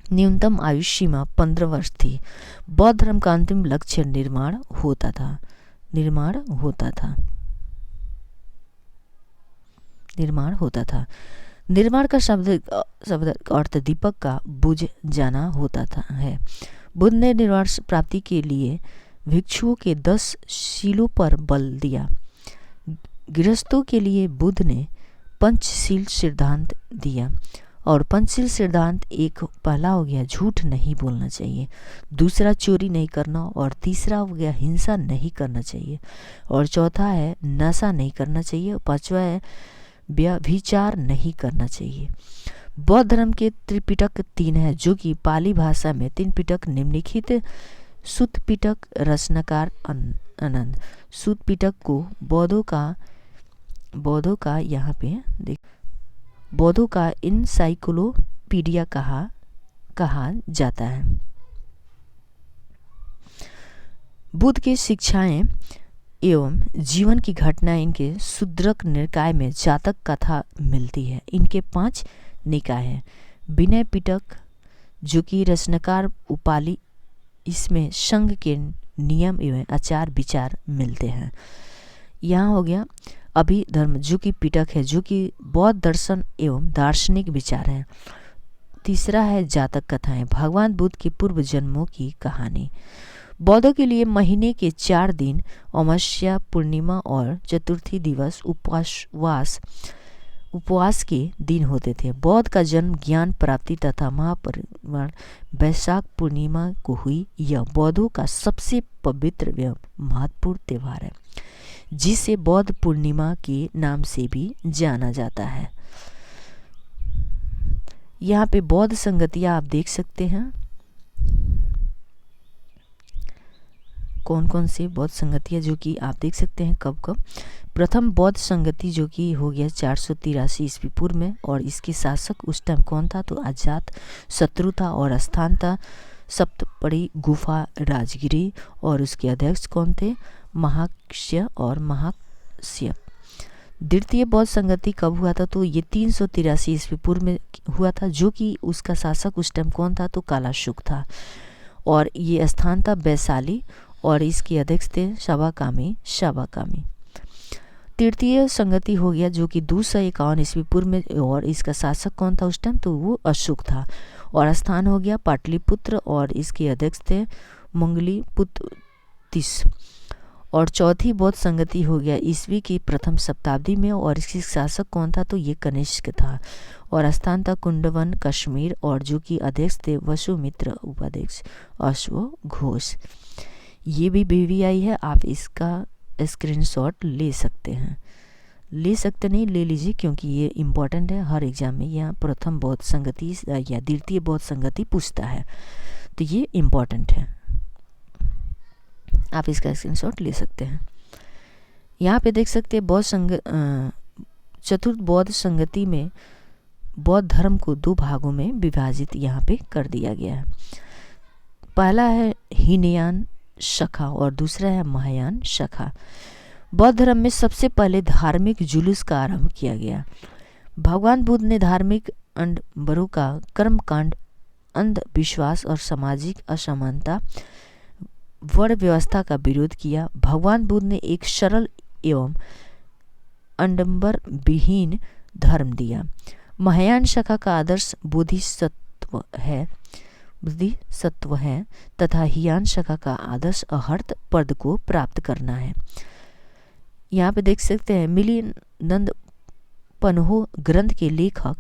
A: न्यूनतम आयु सीमा 15 वर्ष थी। बौद्ध धर्म का अंतिम लक्ष्य निर्माण होता था। निर्माण का शब्द अर्थ दीपक का बुझ जाना होता है। बुद्ध ने निर्वाण प्राप्ति के लिए भिक्षुओं के 10 शीलों पर बल दिया। गृहस्थों के लिए बुद्ध ने पंचशील सिद्धांत दिया, और पंचशील सिद्धांत एक पहला हो गया झूठ नहीं बोलना चाहिए, दूसरा चोरी नहीं करना, और तीसरा हो गया हिंसा नहीं करना चाहिए, और चौथा है नशा नहीं करना चाहिए, और पांचवा है व्यभिचार नहीं करना चाहिए। बौद्ध धर्म के त्रिपिटक 3 है, जो कि पाली भाषा में 3 पिटक निम्नलिखित सुत्त पिटक रचनाकार आनंद। सुत्त पिटक को बौद्धों का यहाँ पे देख बौद्धों का इनसाइक्लोपीडिया कहा जाता है। बुद्ध की शिक्षाएं एवं जीवन की घटनाएं इनके शूद्रक निकाय में जातक कथा मिलती है। इनके 5 निकाय हैं। विनय पिटक जो कि रचनाकार उपाली, इसमें संघ के नियम एवं आचार विचार मिलते हैं। यहाँ हो गया अभिधर्म जो कि पिटक है, जो कि बौद्ध दर्शन एवं दार्शनिक विचार है। तीसरा है जातक कथाएं, भगवान बुद्ध के पूर्व जन्मों की कहानी। बौद्धों के लिए महीने के 4 दिन अमावस्या, पूर्णिमा और चतुर्थी दिवस उपवास के दिन होते थे। बौद्ध का जन्म ज्ञान प्राप्ति तथा महापरिनिर्वाण वैशाख पूर्णिमा को हुई। यह बौद्धों का सबसे पवित्र व महत्वपूर्ण त्यौहार है, जिसे बौद्ध पूर्णिमा के नाम से भी जाना जाता है। यहाँ पे बौद्ध संगतियाँ आप देख सकते हैं, कौन कौन से बौद्ध संगतियाँ जो कि आप देख सकते हैं कब कब। प्रथम बौद्ध संगति जो कि हो गया 483 ईस्वी पूर्व में, और इसके शासक उस टाइम कौन था तो अजात शत्रु था, और स्थान था सप्तपड़ी गुफा राजगिरी, और उसके अध्यक्ष कौन थे महाक्ष्य और महाक्ष्यप। द्वितीय बौद्ध संगति कब हुआ था तो ये 383 ईस्वी पूर्व में हुआ था, जो कि उसका शासक उस टाइम कौन था तो कालाशुक था, और ये स्थान था वैशाली, और इसके अध्यक्ष थे शाबाकामी। तृतीय संगति हो गया जो कि 251 ईस्वी पूर्व में, और इसका शासक कौन था उस टाइम तो वो अशोक था, और स्थान हो गया पाटलिपुत्र, और इसके अध्यक्ष थे मंगलीपुतिस। और चौथी बौद्ध संगति हो गया ईस्वी की प्रथम शताब्दी में, और इसके शासक कौन था तो ये कनिष्क था, और स्थान था कुंडवन कश्मीर, और जो कि अध्यक्ष थे वसुमित्र, उपाध्यक्ष अश्वघोष। ये भी BVI है, आप इसका स्क्रीनशॉट ले सकते हैं, ले सकते नहीं ले लीजिए, क्योंकि ये इम्पोर्टेंट है। हर एग्जाम में यहाँ प्रथम बौद्ध संगति या द्वितीय बौद्ध संगति पूछता है, तो ये इम्पोर्टेंट है, आप इसका स्क्रीनशॉट ले सकते हैं। यहाँ पे देख सकते हैं चतुर्थ बौद्ध संगति में बौद्ध धर्म को 2 भागों में विभाजित यहाँ पे कर दिया गया है। पहला है हीनयान शाखा और दूसरा है महायान शाखा। बौद्ध धर्म में सबसे पहले धार्मिक जुलूस का आरंभ किया गया। भगवान बुद्ध ने धार्मिक अडंबरों का कर्मकांड, अंधविश्वास और सामाजिक असमानता, वर्ण व्यवस्था का विरोध किया। भगवान बुद्ध ने एक सरल एवं अडंबर विहीन धर्म दिया। महायान शाखा का आदर्श बोधिसत्व है तथा हीयान शाखा का आदर्श अहर्त पद को प्राप्त करना है। यहाँ पे देख सकते हैं मिलिंद पन्हो ग्रंथ के लेखक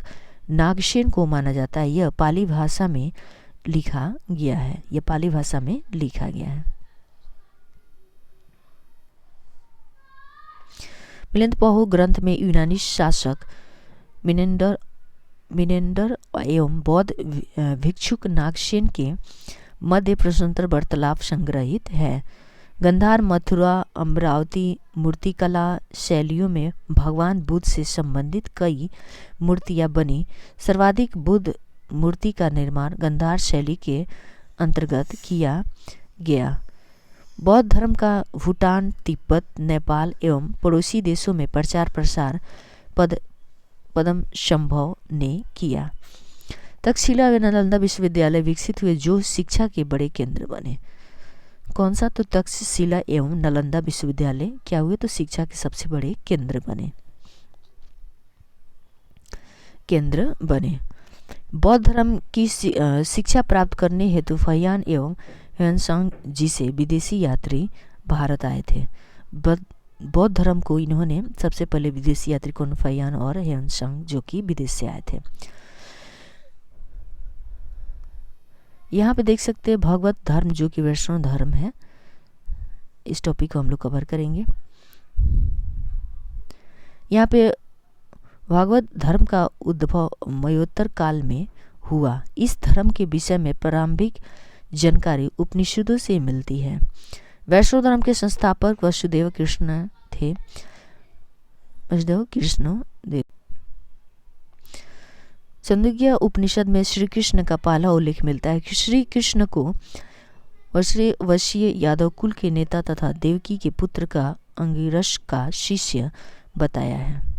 A: नागसेन को माना जाता है। यह पाली भाषा में लिखा गया है, मिलिंद पन्हो ग्रंथ में यूनानी शासक मिनेंडर एवं बौद्ध भिक्षुक नागसेन के मध्य प्रश्नोत्तर वार्तालाप संग्रहित है। गंधार, मथुरा, अमरावती मूर्तिकला शैलियों में भगवान बुद्ध से संबंधित कई मूर्तियां बनी। सर्वाधिक बुद्ध मूर्ति का निर्माण गंधार शैली के अंतर्गत किया गया। बौद्ध धर्म का भूटान, तिब्बत, नेपाल एवं पड़ोसी देशों में प्रचार प्रसार पद्मसंभव ने किया। तक्षशिला व नालंदा विश्वविद्यालय विकसित हुए जो शिक्षा के बड़े केंद्र बने। कौन सा तो तक्षशिला एवं नालंदा विश्वविद्यालय क्या हुए तो शिक्षा के सबसे बड़े केंद्र बने। बौद्ध धर्म की शिक्षा प्राप्त करने हेतु फहियान एवं ह्वेनसांग जी से विदेशी यात्री भारत आए थे। बौद्ध धर्म को इन्होंने सबसे पहले विदेशी यात्री कौन फहियान और ह्वेनसांग जो कि विदेश से आए थे। यहाँ पे देख सकते हैं भगवत धर्म जो कि वैष्णव धर्म है। इस टॉपिक को हम लोग कवर करेंगे। यहाँ पे भागवत धर्म का उद्भव मयोत्तर काल में हुआ। इस धर्म के विषय में प्रारंभिक जानकारी उपनिषदों से मिलती है। वैष्णव धर्म के संस्थापक वसुदेव कृष्ण थे। छंदोग्य उपनिषद में श्री कृष्ण का पहला उल्लेख मिलता है कि श्री कृष्ण को वशीय यादव कुल के नेता तथा देवकी के पुत्र का अंगिरस का शिष्य बताया है।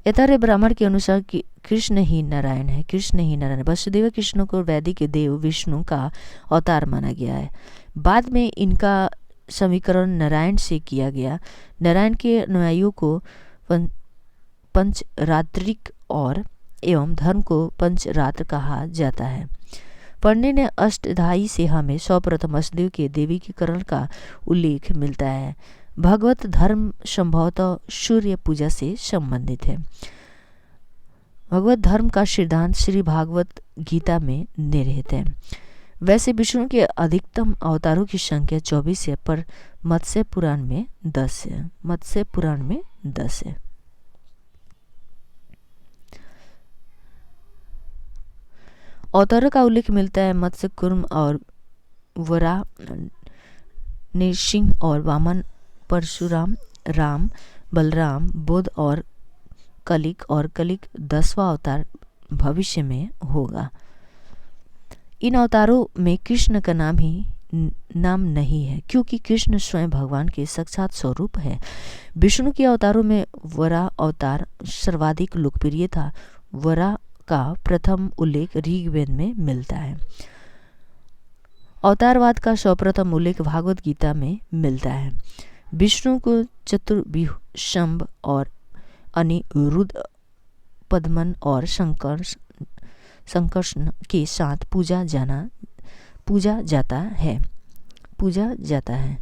A: यथार्थ ब्राह्मण के अनुसार कृष्ण ही नारायण है। वसुदेव कृष्ण को वैदिक देव विष्णु का अवतार माना गया है। बाद में इनका समीकरण नारायण से किया गया। नारायण के अनुयायियों को पंचरात्रिक और एवं धर्म को पंचरात्र कहा जाता है। पढ़ने ने अष्टधाई से हमें सर्वप्रथम वसुदेव के देवीकीकरण का उल्लेख मिलता है। भगवत धर्म संभवतः सूर्य पूजा से संबंधित है। भगवत धर्म का सिद्धांत श्री भागवत गीता में निहित है। वैसे विष्णु के अधिकतम अवतारों की संख्या 24 है, पर मत्स्य पुराण में 10 है। मत्स्य पुराण में 10 है। अवतारों का उल्लेख मिलता है मत्स्य, कूर्म और वराह, नृसिंह और वामन, परशुराम, राम, बलराम, बुद्ध और कलिक 10वां अवतार भविष्य में होगा। इन अवतारों में कृष्ण का नाम नहीं है, क्योंकि कृष्ण स्वयं भगवान के साक्षात स्वरूप है। विष्णु के अवतारों में वराह अवतार सर्वाधिक लोकप्रिय था। वराह का प्रथम उल्लेख ऋग्वेद में मिलता है। अवतारवाद का सर्वप्रथम उल्लेख भागवत गीता में मिलता है। विष्णु को चतुर्व्यूह, शंभ और अनिरुद्ध, पद्मन और संकर्षण के साथ पूजा जाता है।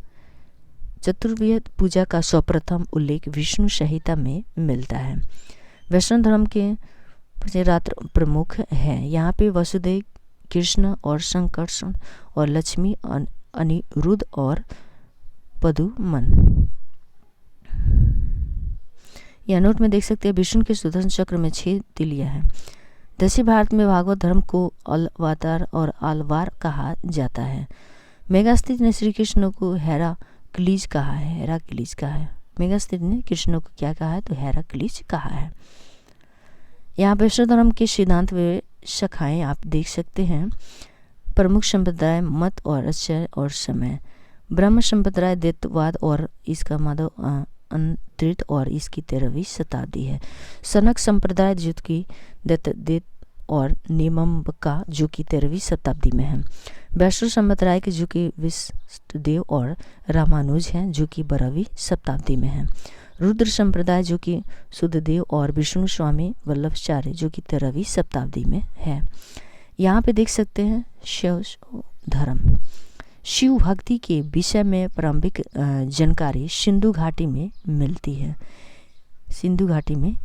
A: चतुर्व्यूह पूजा का सर्वप्रथम उल्लेख विष्णु संहिता में मिलता है। वैष्णव धर्म के रात्र प्रमुख है। यहाँ पे वसुदेव, कृष्ण और संकर्षण और लक्ष्मी, अनिरुद्ध और पदुमन। यह नोट में देख सकते हैं विष्णु के सुदर्शन चक्र में 6 तिलियां हैं। दक्षिण भारत में भागवत धर्म को अलवातार और आलवार कहा जाता है। मेगास्थित ने श्री कृष्ण को हेराक्लीज कहा है। मेगास्थित ने कृष्ण को क्या कहा है? तो हेराक्लीज कहा है। यहाँ वैष्णव धर्म के सिद्धांत व शाखाएं आप देख सकते हैं। प्रमुख संप्रदाय मत और आचार्य और समय। ब्रह्म संप्रदाय द्वैतवाद और इसका माधव अंतरित और इसकी 13वीं शताब्दी है। सनक संप्रदाय जो कि दत्त और निम्बका जो कि 13वीं शताब्दी में है। वैष्णव संप्रदाय के जो कि विष्णुदेव और रामानुज हैं जो कि 12वीं शताब्दी में है। रुद्र संप्रदाय जो कि सुधदेव और विष्णु स्वामी वल्लभाचार्य जो कि 13वीं शताब्दी में है। यहाँ पे देख सकते हैं शैव धर्म। शिव भक्ति के विषय में प्रारंभिक जानकारी सिंधु घाटी में मिलती है। सिंधु घाटी में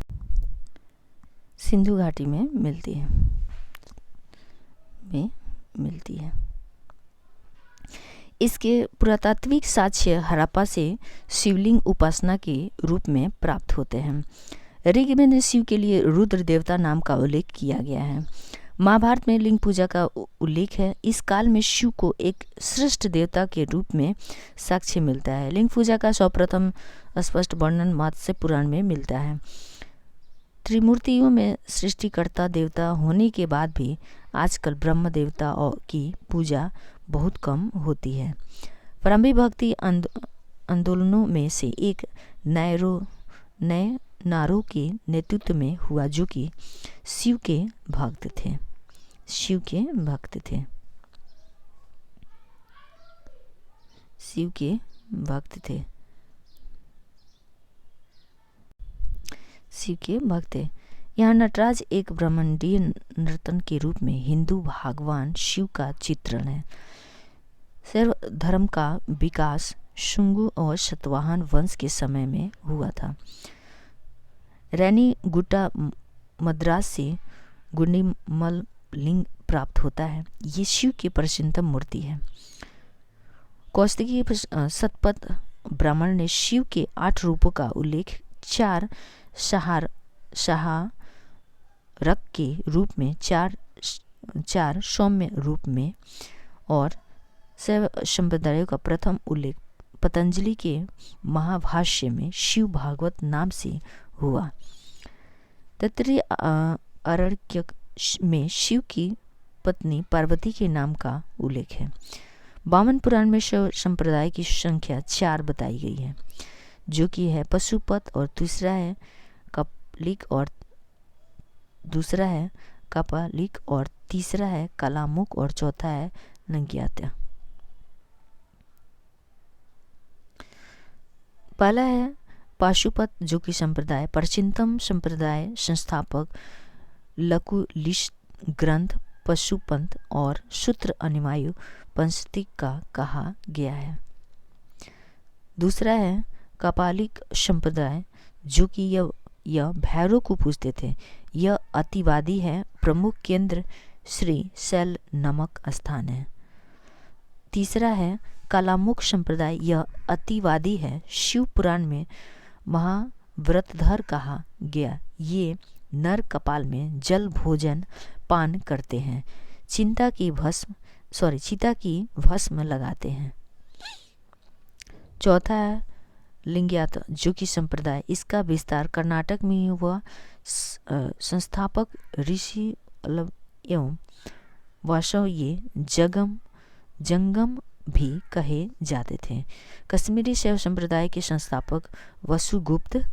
A: मिलती है। इसके पुरातात्विक साक्ष्य हड़प्पा से शिवलिंग उपासना के रूप में प्राप्त होते हैं। ऋग्वेद में शिव के लिए रुद्र देवता नाम का उल्लेख किया गया है। महाभारत में लिंग पूजा का उल्लेख है। इस काल में शिव को एक श्रेष्ठ देवता के रूप में साक्ष्य मिलता है। लिंग पूजा का सर्वप्रथम स्पष्ट वर्णन मत्स्य पुराण में मिलता है। त्रिमूर्तियों में सृष्टिकर्ता देवता होने के बाद भी आजकल ब्रह्म देवता की पूजा बहुत कम होती है। प्रारंभिक भक्ति आंदोलनों में से एक नए नारों के नेतृत्व में हुआ जो कि शिव के भक्त थे। शिव के भक्त थे। यहाँ नटराज एक ब्रह्मांडीय नर्तन के रूप में हिंदू भगवान शिव का चित्रण है। शैव धर्म का विकास शुंग और सातवाहन वंश के समय में हुआ था। रैनी गुट्टा मद्रास से गुंडीमल लिंग प्राप्त होता है। ये शिव की प्राचीनतम मूर्ति है। कौस्तिकी शतपथ ब्राह्मण ने शिव के 8 रूपों का उल्लेख 4 सहारक के रूप में, 4 सौम्य रूप में और शैव संप्रदायों का प्रथम उल्लेख पतंजलि के महाभाष्य में शिव भागवत नाम से हुआ। तैत्तिरीय आरण्यक में शिव की पत्नी पार्वती के नाम का उल्लेख है। वामन पुराण में शैव संप्रदाय की संख्या 4 बताई गई है, जो कि है पशुपत और दूसरा है कपालिक और तीसरा है कालामुख और चौथा है नंग्यात्या। पहला है पाशुपत जो कि संप्रदाय प्राचीनतम संप्रदाय संस्थापक लकुलिश ग्रंथ पशुपंथ और सूत्र अनिमायु पंचतिक का कहा गया है। दूसरा है कापालिक संप्रदाय, जो कि यह भैरव को पूजते थे, यह अतिवादी है। प्रमुख केंद्र श्री शैल नामक स्थान है। तीसरा है कालामुख संप्रदाय, यह अतिवादी है। शिव पुराण में महाव्रतधर कहा गया, ये नर कपाल में जल भोजन पान करते हैं, चिता की भस्म लगाते हैं। चौथा है लिंग्यात, जो कि संप्रदाय, इसका विस्तार कर्नाटक में ही हुआ। संस्थापक ऋषि एवं वासव ये जंगम भी कहे जाते थे। कश्मीरी शैव संप्रदाय के संस्थापक वसुगुप्त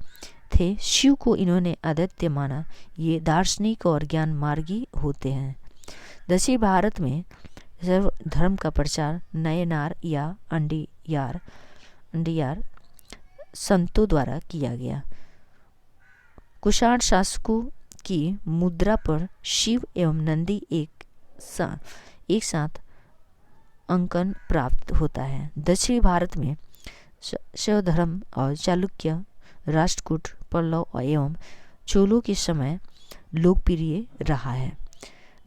A: थे। शिव को इन्होंने अद्वितीय माना। ये दार्शनिक और ज्ञान मार्गी होते हैं। दक्षिण भारत में सर्व धर्म का प्रचार नयनार या अंडियार संतों द्वारा किया गया। कुषाण शासकों की मुद्रा पर शिव एवं नंदी एक साथ अंकन प्राप्त होता है। दक्षिण भारत में शैव धर्म और चालुक्य, राष्ट्रकूट, पल्लव एवं चोलों के समय लोकप्रिय रहा है।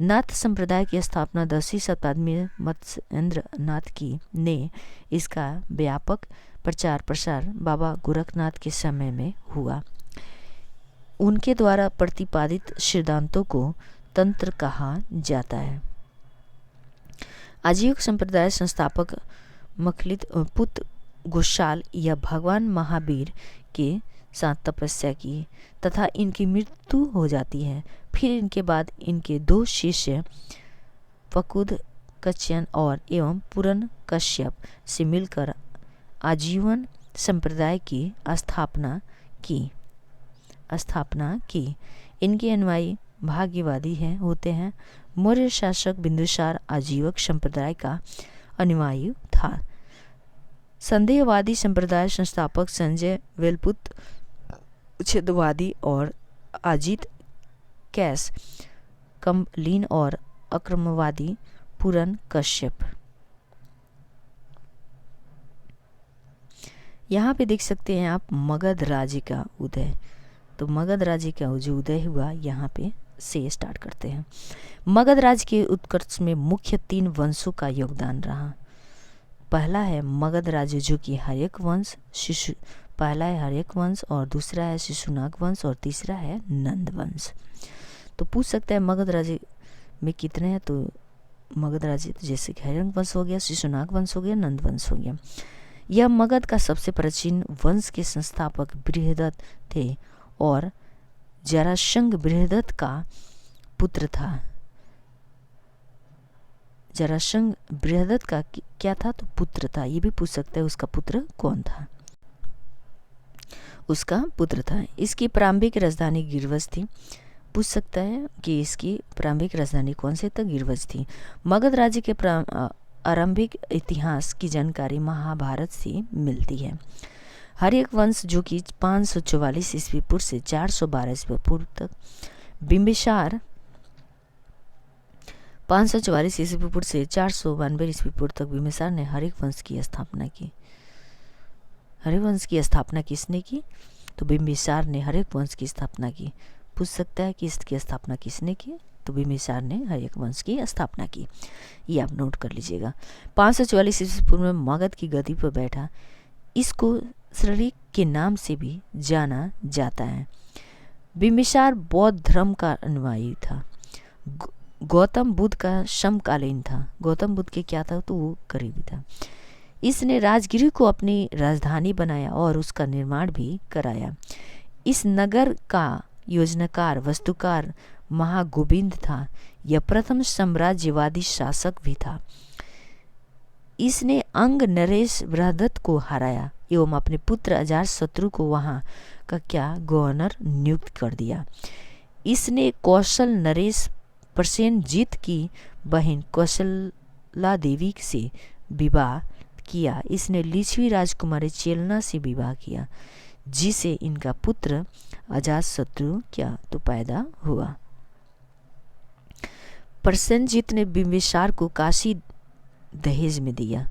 A: नाथ संप्रदाय की स्थापना 10वीं शताब्दी में मत्स्येंद्र नाथ ने इसका व्यापक प्रचार प्रसार बाबा गोरखनाथ के समय में हुआ। उनके द्वारा प्रतिपादित सिद्धांतों को तंत्र कहा जाता है। आजीविक संप्रदाय संस्थापक मखलित पुत्र गोशाल या भगवान महावीर के साथ तपस्या की तथा इनकी मृत्यु हो जाती है। फिर इनके बाद इनके 2 शिष्य फकुद कच्यन और एवं पूरन कश्यप से मिलकर आजीवन संप्रदाय की स्थापना की। इनके अनुयायी भाग्यवादी होते हैं। मौर्य शासक बिंदुसार आजीवक संप्रदाय का अनुयायी था। संदेहवादी संप्रदाय संस्थापक संजय वेलपुत उच्छेदवादी और अजित कैस कम्बलीन और अक्रमवादी पूरन कश्यप। यहाँ पे देख सकते हैं आप मगध राज्य का उदय। तो मगध राज्य का जो उदय हुआ यहाँ पे से स्टार्ट करते हैं। मगध राज्य के उत्कर्ष में मुख्य 3 वंशों का योगदान रहा। पहला है मगध राज्य, जो कि हर्यक वंश, पहला है हर्यक वंश और दूसरा है शिशुनाग वंश और तीसरा है नंद वंश। तो पूछ सकता है मगध राज्य में कितने हैं, तो मगध राज्य जैसे हर्यक वंश हो गया, शिशुनाग वंश हो गया, नंद वंश हो गया। यह मगध का सबसे प्राचीन वंश के संस्थापक बृहदत्त थे और जरासंध बृहदत्त का पुत्र था। जरासंध बृहदत्त का क्या था, तो पुत्र था। ये भी पूछ सकता है उसका पुत्र कौन था। उसका पुत्र था। इसकी प्रारंभिक राजधानी गिरवज थी। पूछ सकता है कि इसकी प्रारंभिक राजधानी कौन सी थी, गिरवज थी। मगध राज्य के आरंभिक इतिहास की जानकारी महाभारत से मिलती है। हर्यक वंश, जो कि 544 ईस्वी पूर्व से 412 ईस्वी पूर्व तक, बिंबिसार 544 ईस्वी पूर्व से 492 ईस्वी पूर्व तक बिंबिसार ने हर्यक वंश की स्थापना की। हर्यक वंश की स्थापना किसने की, तो बिंबिसार ने हर्यक वंश की स्थापना की। पूछ सकता है कि इसकी स्थापना किसने की, तो बिंबिसार ने हर्यक वंश की स्थापना की। ये आप नोट कर लीजिएगा। 544 ईस्वी पूर्व में मगध की गद्दी पर बैठा। इसको श्रीक के नाम से भी जाना जाता है। बिंबिसार बौद्ध धर्म का अनुयायी था। गौतम बुद्ध का समकालीन था। गौतम बुद्ध के क्या था, तो वो करीबी था। इसने राजगिरी को अपनी राजधानी बनाया और उसका निर्माण भी कराया। इस नगर का योजनाकार वास्तुकार महागोविंद था। यह प्रथम साम्राज्यवादी शासक भी था। इसने अंग नरेश बृहदत्त को हराया एवं अपने पुत्र अजातशत्रु को वहां का गवर्नर नियुक्त कर दिया। इसने कौशल नरेश प्रसेनजीत की बहन कौशला देवी से विवाह किया। इसने लिच्छवी राजकुमारी चेलना से विवाह किया, जिसे इनका पुत्र अजातशत्रु तो पैदा हुआ। प्रसेनजीत ने बिंबिसार को काशी दहेज में दिया।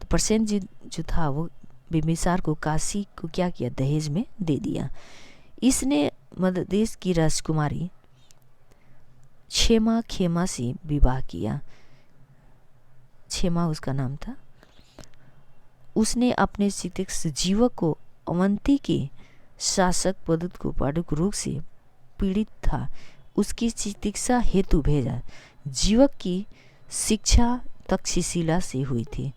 A: तो प्रसेनजीत जो था वो बिम्बिसार को काशी को क्या किया, दहेज में दे दिया। इसने मध्य देश की राजकुमारी क्षेमा खेमा से विवाह किया। क्षेमा उसका नाम था। उसने अपने चिकित्सक जीवक को अवंती के शासक पदुत को पादुक रोग से पीड़ित था, उसकी चिकित्सा हेतु भेजा। जीवक की शिक्षा तक्षशिला से हुई थी।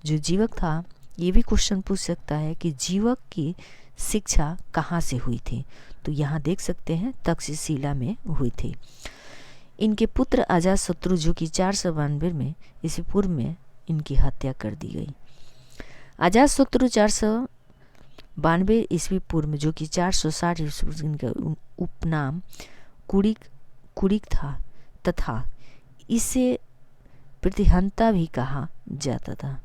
A: जो जीवक था, ये भी क्वेश्चन पूछ सकता है कि जीवक की शिक्षा कहाँ से हुई थी, तो यहाँ देख सकते हैं तक्षशिला में हुई थी। इनके पुत्र अजातशत्रु जो कि 492 में ईस्वी पूर्व में इनकी हत्या कर दी गई। अजातशत्रु 492 ईस्वी पूर्व में जो कि 460 ईस्वी पूर्व, इनका उपनाम कुड़िक था तथा इसे प्रतिहंता भी कहा जाता था।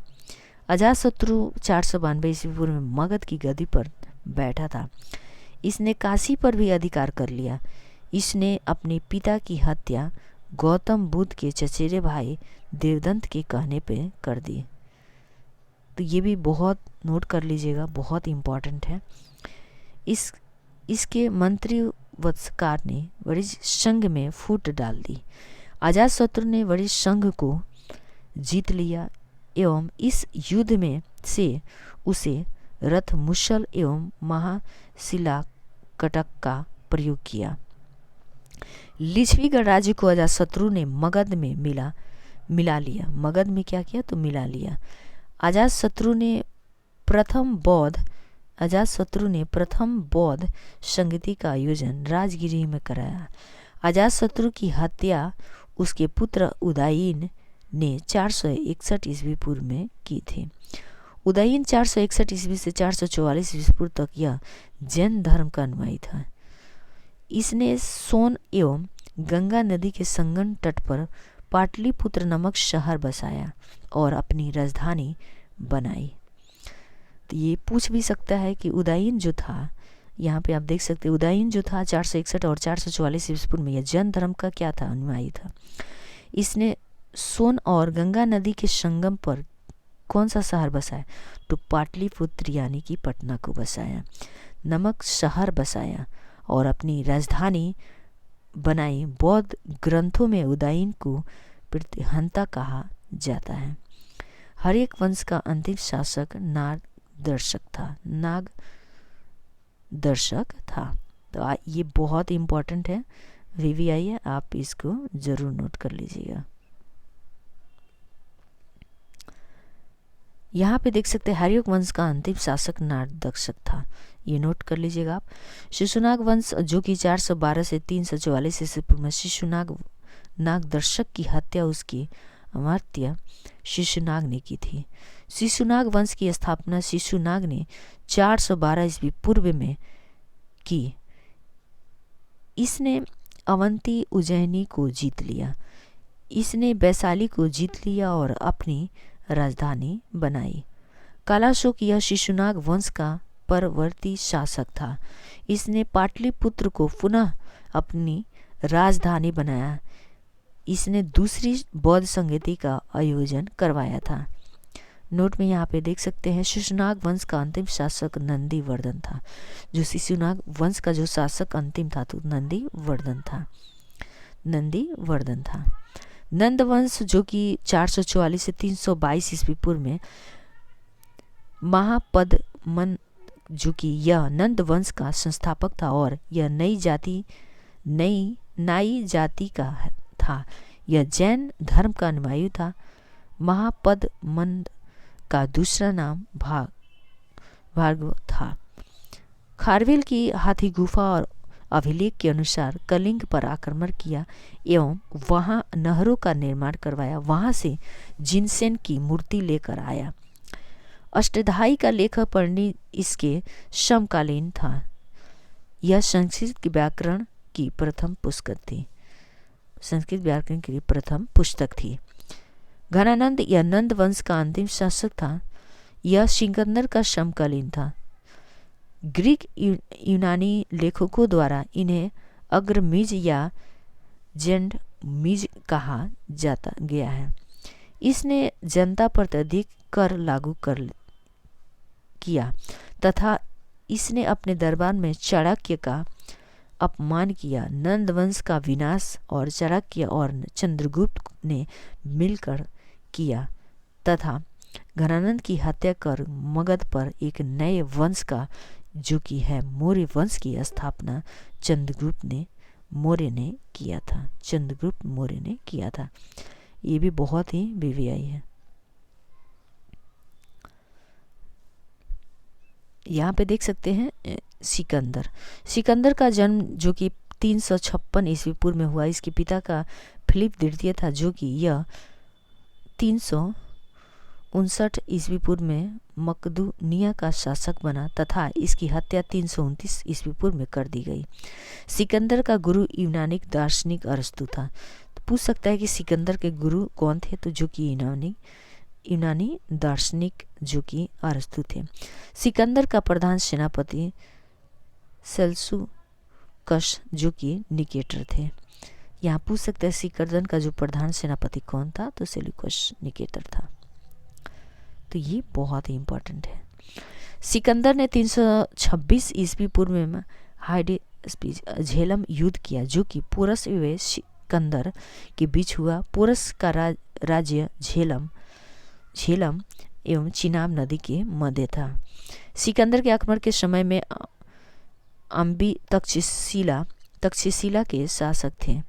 A: अजातशत्रु 492 ईस्वी पूर्व में मगध की गद्दी पर बैठा था। इसने काशी पर भी अधिकार कर लिया। इसने अपने पिता की हत्या गौतम बुद्ध के चचेरे भाई देवदंत के कहने पे कर दी। तो ये भी बहुत नोट कर लीजिएगा, बहुत इम्पॉर्टेंट है। इसके मंत्री वत्सकार ने बड़ी संघ में फूट डाल दी। अजातशत्रु ने बड़ी संघ को जीत लिया एवं इस युद्ध में से उसे रथ मुसल एवं महाशिला कटक का प्रयोग किया। लिच्छवीगढ़ राज्य को अजातशत्रु ने मगध में मिला लिया। मगध में क्या किया, तो मिला लिया। अजातशत्रु ने प्रथम बौद्ध संगति का आयोजन राजगिरी में कराया। अजातशत्रु की हत्या उसके पुत्र उदयीन ने 461 ईस्वी पूर्व में की थी। उदयीन 461 ईस्वी से 444 ईस्वी पूर्व तक यह जैन धर्म का अनुयायी था। इसने सोन एवं गंगा नदी के संगम तट पर पाटलिपुत्र नामक शहर बसाया और अपनी राजधानी बनाई। तो ये पूछ भी सकता है कि उदयीन जो था, यहाँ पे आप देख सकते हैं उदयीन जो था 461 और 444 ईस्वी पूर्व में यह जैन धर्म का क्या था, अनुयायी था। इसने सोन और गंगा नदी के संगम पर कौन सा शहर बसाया, तो पाटलिपुत्र यानी कि पटना को बसाया, नमक शहर बसाया और अपनी राजधानी बनाई। बौद्ध ग्रंथों में उदयीन को प्रतिहंता कहा जाता है। हर्यक वंश का अंतिम शासक नागदर्शक था। तो ये बहुत इम्पोर्टेंट है, VVI है, आप इसको जरूर नोट कर लीजिएगा। यहाँ पे देख सकते हैं हर्यक वंश का अंतिम शासक नागदर्शक था, ये नोट कर लीजिएगा आप। शिशुनाग वंश जो कि 412 से 344 ईस्वी पूर्व में नागदर्शक की हत्या उसकी अमात्य शिशुनाग ने की थी। शिशुनाग वंश की स्थापना शिशुनाग ने 412 ईस्वी पूर्व में की। इसने अवंती उज्जैनी को जीत लिया। इसने वैशाली को जीत लिया और अपनी राजधानी बनाई। कालाशोक यह शिशुनाग वंश का परवर्ती शासक था। इसने पाटलिपुत्र को पुनः अपनी राजधानी बनाया। इसने दूसरी बौद्ध संगति का आयोजन करवाया था। नोट में यहाँ पे देख सकते हैं शिशुनाग वंश का अंतिम शासक नंदीवर्धन था। जो शिशुनाग वंश का जो शासक अंतिम था तो नंदीवर्धन था। नंद वंश जो कि 444 से 322 ईस्वी पूर्व में महापद्मन जो कि यह नंद वंश का संस्थापक था और यह नाई जाति का था। यह जैन धर्म का अनुयायी था। महापद्मन का दूसरा नाम भार्गव था। खारवेल की हाथी गुफा और अभिलेख के अनुसार कलिंग पर आक्रमण किया एवं वहां नहरों का निर्माण करवाया। वहां से जिनसेन की मूर्ति लेकर आया। अष्टधाई का लेखक पढ़नी इसके समकालीन था। यह संस्कृत व्याकरण की प्रथम पुस्तक थी। घनानंद यह नंद वंश का अंतिम शासक था। यह सिकंदर का समकालीन था। ग्रीक यूनानी लेखकों द्वारा इन्हें अग्रमीज या जेंडमीज कहा जाता गया है। इसने जनता पर अधिक कर लागू किया तथा इसने अपने दरबार में चाणक्य का अपमान किया। नंद वंश का विनाश और चाणक्य और चंद्रगुप्त ने मिलकर किया तथा घनानंद की हत्या कर मगध पर एक नए वंश का जो कि है मौर्य वंश की स्थापना चंद्रगुप्त मौर्य ने किया था। चंद्रगुप्त मौर्य ने किया था। ये भी बहुत ही बीवीआई है। यहाँ पे देख सकते हैं सिकंदर का जन्म जो कि 356 ईस्वी पूर्व में हुआ। इसके पिता का फिलिप द्वितीय था जो कि यह 359 ईस्वी पूर्व में मकदूनिया का शासक बना तथा इसकी हत्या 329 ईस्वी पूर्व में कर दी गई। सिकंदर का गुरु यूनानी दार्शनिक अरस्तु था। तो पूछ सकता है कि सिकंदर के गुरु कौन थे, तो जो कि यूनानी दार्शनिक जो कि अरस्तु थे। सिकंदर का प्रधान सेनापति सेल्यूकस जो कि निकेटर थे। यहाँ पूछ सकते हैं सिकंदर का जो प्रधान सेनापति कौन था, तो सेल्यूकस निकेटर था। तो ये बहुत ही इंपॉर्टेंट है। सिकंदर ने 326 ईस्वी पूर्व में झेलम युद्ध किया जो कि पोरस एवं सिकंदर के बीच हुआ। पोरस का राज्य झेलम एवं चिनाब नदी के मध्य था। सिकंदर के आक्रमण के समय में अम्बी तक्षशिला के शासक थे।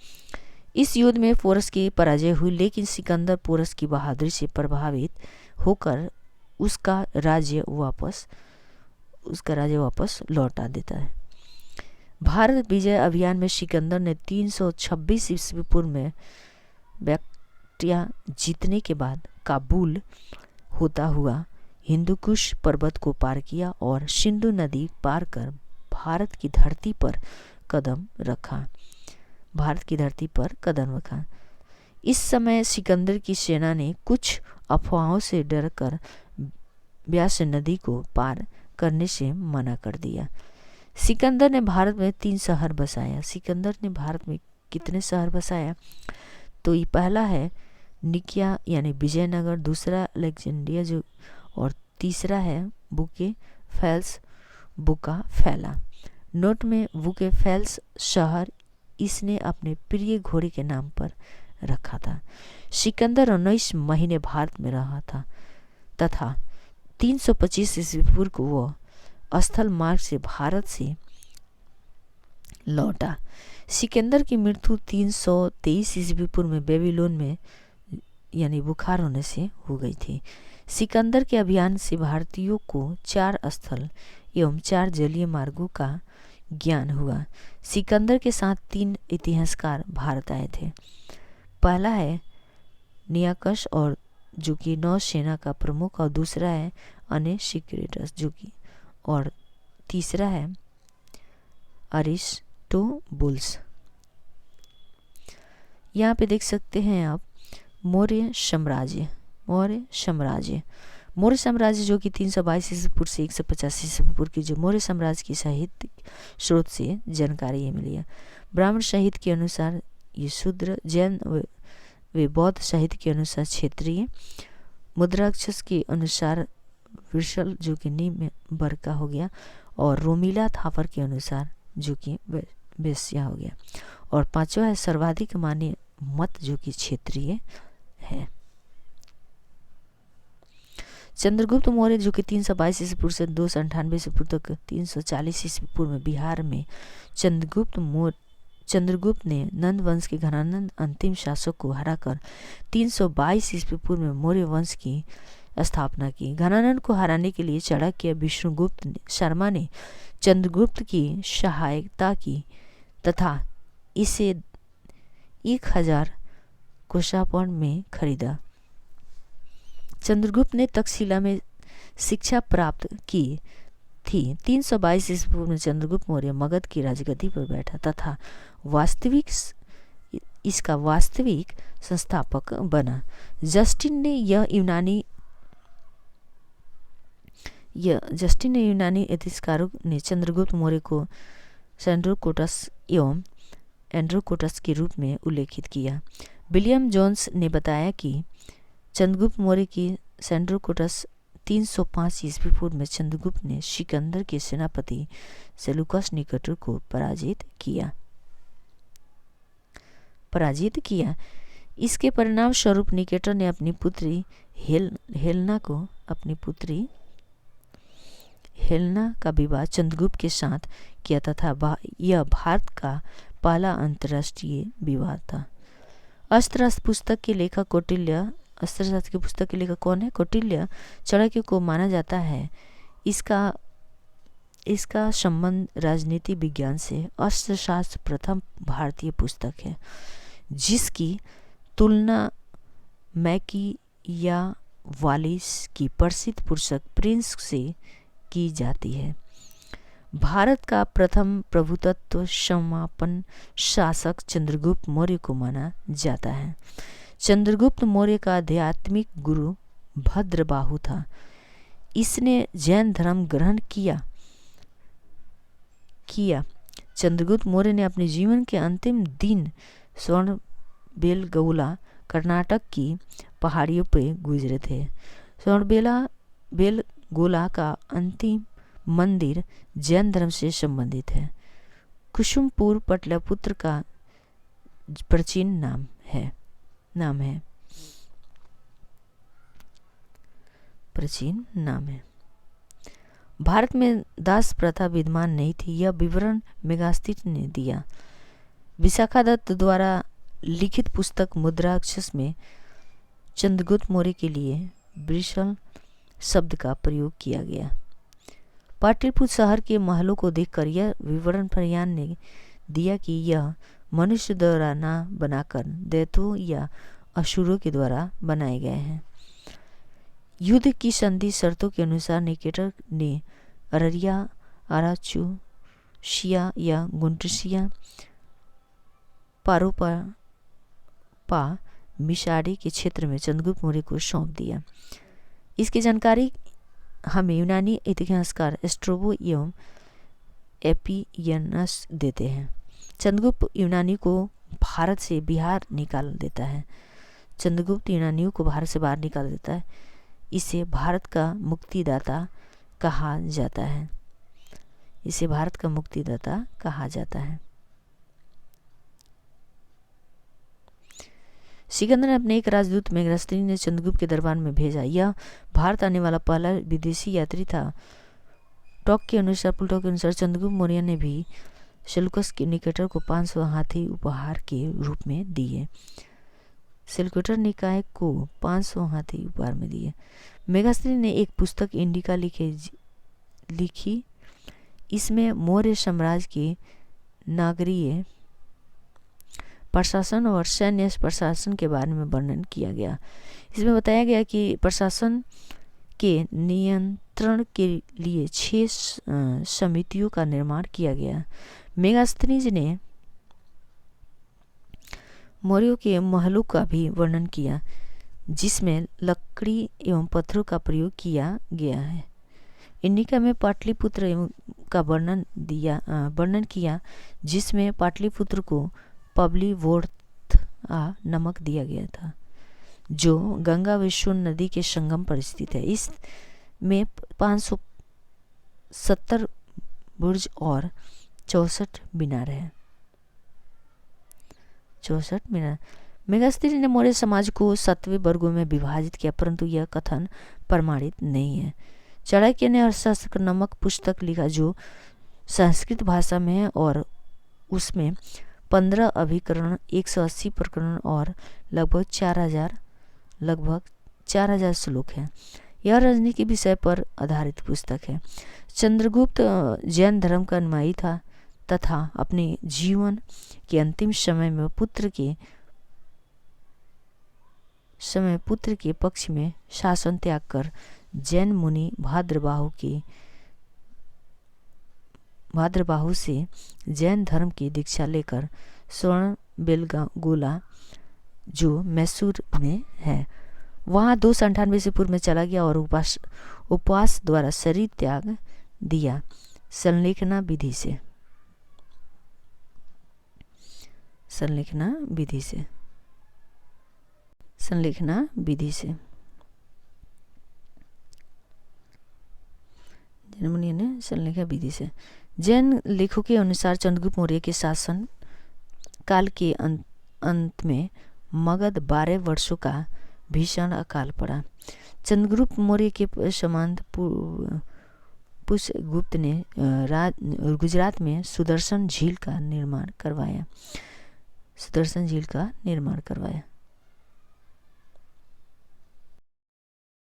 A: इस युद्ध में पोरस की पराजय हुई, लेकिन सिकंदर पोरस की बहादुरी से प्रभावित होकर उसका राज्य वापस लौटा देता है। भारत विजय अभियान में सिकंदर ने 326 ईस्वी पूर्व में बैक्ट्रिया जीतने के बाद काबुल होता हुआ हिंदुकुश पर्वत को पार किया और सिंधु नदी पार कर भारत की धरती पर कदम रखा। इस समय सिकंदर की सेना ने कुछ अफवाहों से डरकर व्यास नदी को पार करने से मना कर दिया। सिकंदर ने भारत में 3 शहर बसाया। सिकंदर ने भारत में कितने शहर बसाया, तो ये पहला है निकिया यानी विजयनगर, दूसरा अलेक्जेंड्रिया जो, और तीसरा है बुके फैला। नोट में बुके फैल्स शहर इसने अपने प्रिय घोड़े के नाम पर रखा था। सिकंदर 19 महीने भारत में रहा था तथा 325 ईस्वी पूर्व को वह स्थल मार्ग से भारत से लौटा। सिकंदर की मृत्यु 323 ईस्वी पूर्व में बेबीलोन में यानी बुखार होने से हो गई थी। सिकंदर के अभियान से भारतीयों को 4 स्थल एवं 4 जलीय मार्गों का ज्ञान हुआ। सिकंदर के साथ 3 इतिहासकार भारत आए थे। पहला है नियाकस और जो कि नौसेना का प्रमुख, और दूसरा है अनेसिक्रेटस जो कि, और तीसरा है अरिस्टोबुलस। यहाँ पे देख सकते हैं आप मौर्य साम्राज्य जो कि 322 ईस्वी पूर्व से 150 ईस्वी पूर्व की जो मौर्य साम्राज्य की साहित्यिक स्रोत से जानकारी ये मिली है। ब्राह्मण साहित्य के अनुसार ये शूद्र, जैन वे बौद्ध साहित्य के अनुसार क्षेत्रीय, मुद्राक्षस के अनुसार विरसल जो कि निम्न वर्ग का हो गया, और रोमिला थापर के अनुसार जो कि वैश्या हो गया, और 5वां है सर्वाधिक मान्य मत जो कि क्षेत्रीय है। चंद्रगुप्त मौर्य जो कि 322 ईस्वी पूर्व से 298 ईस्वी पूर्व तक 340 ईस्वी पूर्व में बिहार में चंद्रगुप्त ने नंद वंश के घनानंद अंतिम शासक को हराकर 322 ईस्वी पूर्व में मौर्य वंश की स्थापना की। घनानंद को हराने के लिए चाणक्य विष्णुगुप्त शर्मा ने चंद्रगुप्त की सहायता की तथा इसे 1000 कोषापण में खरीदा। चंद्रगुप्त ने तक्षशिला में शिक्षा प्राप्त की थी। 322 ईस्वी पूर्व में चंद्रगुप्त मौर्य मगध की राजगद्दी पर बैठा तथा इसका वास्तविक संस्थापक बना। जस्टिन ने यूनानी इतिहासकारों ने चंद्रगुप्त मौर्य को सेंड्रोकोटस एवं एंड्रोकोटस के रूप में उल्लेखित किया। विलियम जोन्स ने बताया कि चंद्रगुप्त मौर्य की सेंड्रोकोटस 305 ईस्वी पूर्व में चंद्रगुप्त ने सिकंदर के सेनापति सेलूकस निकेटर को पराजित किया। इसके परिणाम स्वरूप निकेटर ने अपनी पुत्री हेलेना का विवाह चंद्रगुप्त के साथ किया तथा यह भारत का पहला अंतर्राष्ट्रीय विवाह था। अर्थशास्त्र पुस्तक के लेखक कौन है? कौटिल्य चाणक्य को माना जाता है। इसका संबंध राजनीति विज्ञान से। अर्थशास्त्र प्रथम भारतीय पुस्तक है जिसकी तुलना मैकियावेली की प्रसिद्ध पुस्तक प्रिंस से की जाती है। भारत का प्रथम प्रभुत्व समापन शासक चंद्रगुप्त मौर्य को माना जाता है। चंद्रगुप्त मौर्य का आध्यात्मिक गुरु भद्रबाहु था। इसने जैन धर्म ग्रहण किया। चंद्रगुप्त मौर्य ने अपने जीवन के अंतिम दिन श्रवणबेलगोला कर्नाटक की पहाड़ियों पर गुजरे थे। श्रवणबेलगोला का अंतिम मंदिर जैन धर्म से संबंधित है। कुसुमपुर पाटलिपुत्र का प्राचीन नाम है। भारत में दास प्रथा विद्यमान नहीं थी। यह विवरण मेगास्थित ने दिया। विशाखा दत्त द्वारा लिखित पुस्तक मुद्राक्षस में चंद्रगुप्त मौर्य के लिए ब्रिसल शब्द का प्रयोग किया गया। पाटलिपुत्र शहर के महलों को देखकर यह विवरण प्रयान ने दिया कि यह मनुष्य द्वारा न बनाकर दैत्यों या असुरों के द्वारा बनाए गए हैं। युद्ध की संधि शर्तों के अनुसार निकेटर ने अररिया, अराचुशिया या गुंटसिया, पारोपा मिसाड़ी के क्षेत्र में चंद्रगुप्त मौर्य को सौंप दिया। इसकी जानकारी हमें यूनानी इतिहासकार स्ट्रैबो एवं एपियनस देते हैं। चंद्रगुप्त यूनानियों को भारत से बाहर निकाल देता है। इसे भारत का मुक्तिदाता कहा जाता है। सिकंदर ने अपने एक राजदूत मेगास्थिनी ने चंद्रगुप्त के दरबार में भेजा। यह भारत आने वाला पहला विदेशी यात्री था। प्लूटो के अनुसार चंद्रगुप्त मौर्य ने भी सेलूकस के निकेटर को 500 हाथी उपहार के रूप में दिए। मेगास्थिनी ने एक पुस्तक इंडिका लिखी। इसमें मौर्य साम्राज्य के नागरिक प्रशासन और सैन्य प्रशासन के बारे में वर्णन किया गया। इसमें बताया गया कि प्रशासन के नियंत्रण के लिए 6 समितियों का निर्माण किया गया। मेगास्थिनी ने मौर्यों के महलों का भी वर्णन किया जिसमें लकड़ी एवं पत्थरों का प्रयोग किया गया है। इंडिका में पाटलिपुत्र का वर्णन किया जिसमें पाटलिपुत्र को पबलीवोर्थ नमक दिया गया था जो गंगा व सोन नदी के संगम पर स्थित है। इसमें 570 बुर्ज और 64 मीनार है। मेगास्थिनी ने मौर्य समाज को 7 वर्गों में विभाजित किया परंतु यह कथन प्रमाणित नहीं है। चाणक्य ने अर्थशास्त्र नामक पुस्तक लिखा जो संस्कृत भाषा में है और उसमें 15 अभिकरण, 180 प्रकरण और लगभग 4000 श्लोक हैं। यह राजनीति के विषय पर आधारित पुस्तक है। चंद्रगुप्त जैन धर्म का अनुयायी था तथा अपने जीवन के अंतिम समय में पुत्र के पक्ष में शासन त्याग कर जैन मुनि भाद्रबाहु से जैन धर्म की दीक्षा लेकर श्रवणबेलगोला जो मैसूर में है वहाँ 298 ईस्वी पूर्व में चला गया और उपवास द्वारा शरीर त्याग दिया। संलेखना विधि से जनमुनि ने चलने का विधि से। जैन लेखों के अनुसार चंद्रगुप्त मौर्य के शासन काल के अंत में मगध 12 वर्षों का भीषण अकाल पड़ा। चंद्रगुप्त मौर्य के समान पुष्यगुप्त ने गुजरात में सुदर्शन झील का निर्माण करवाया।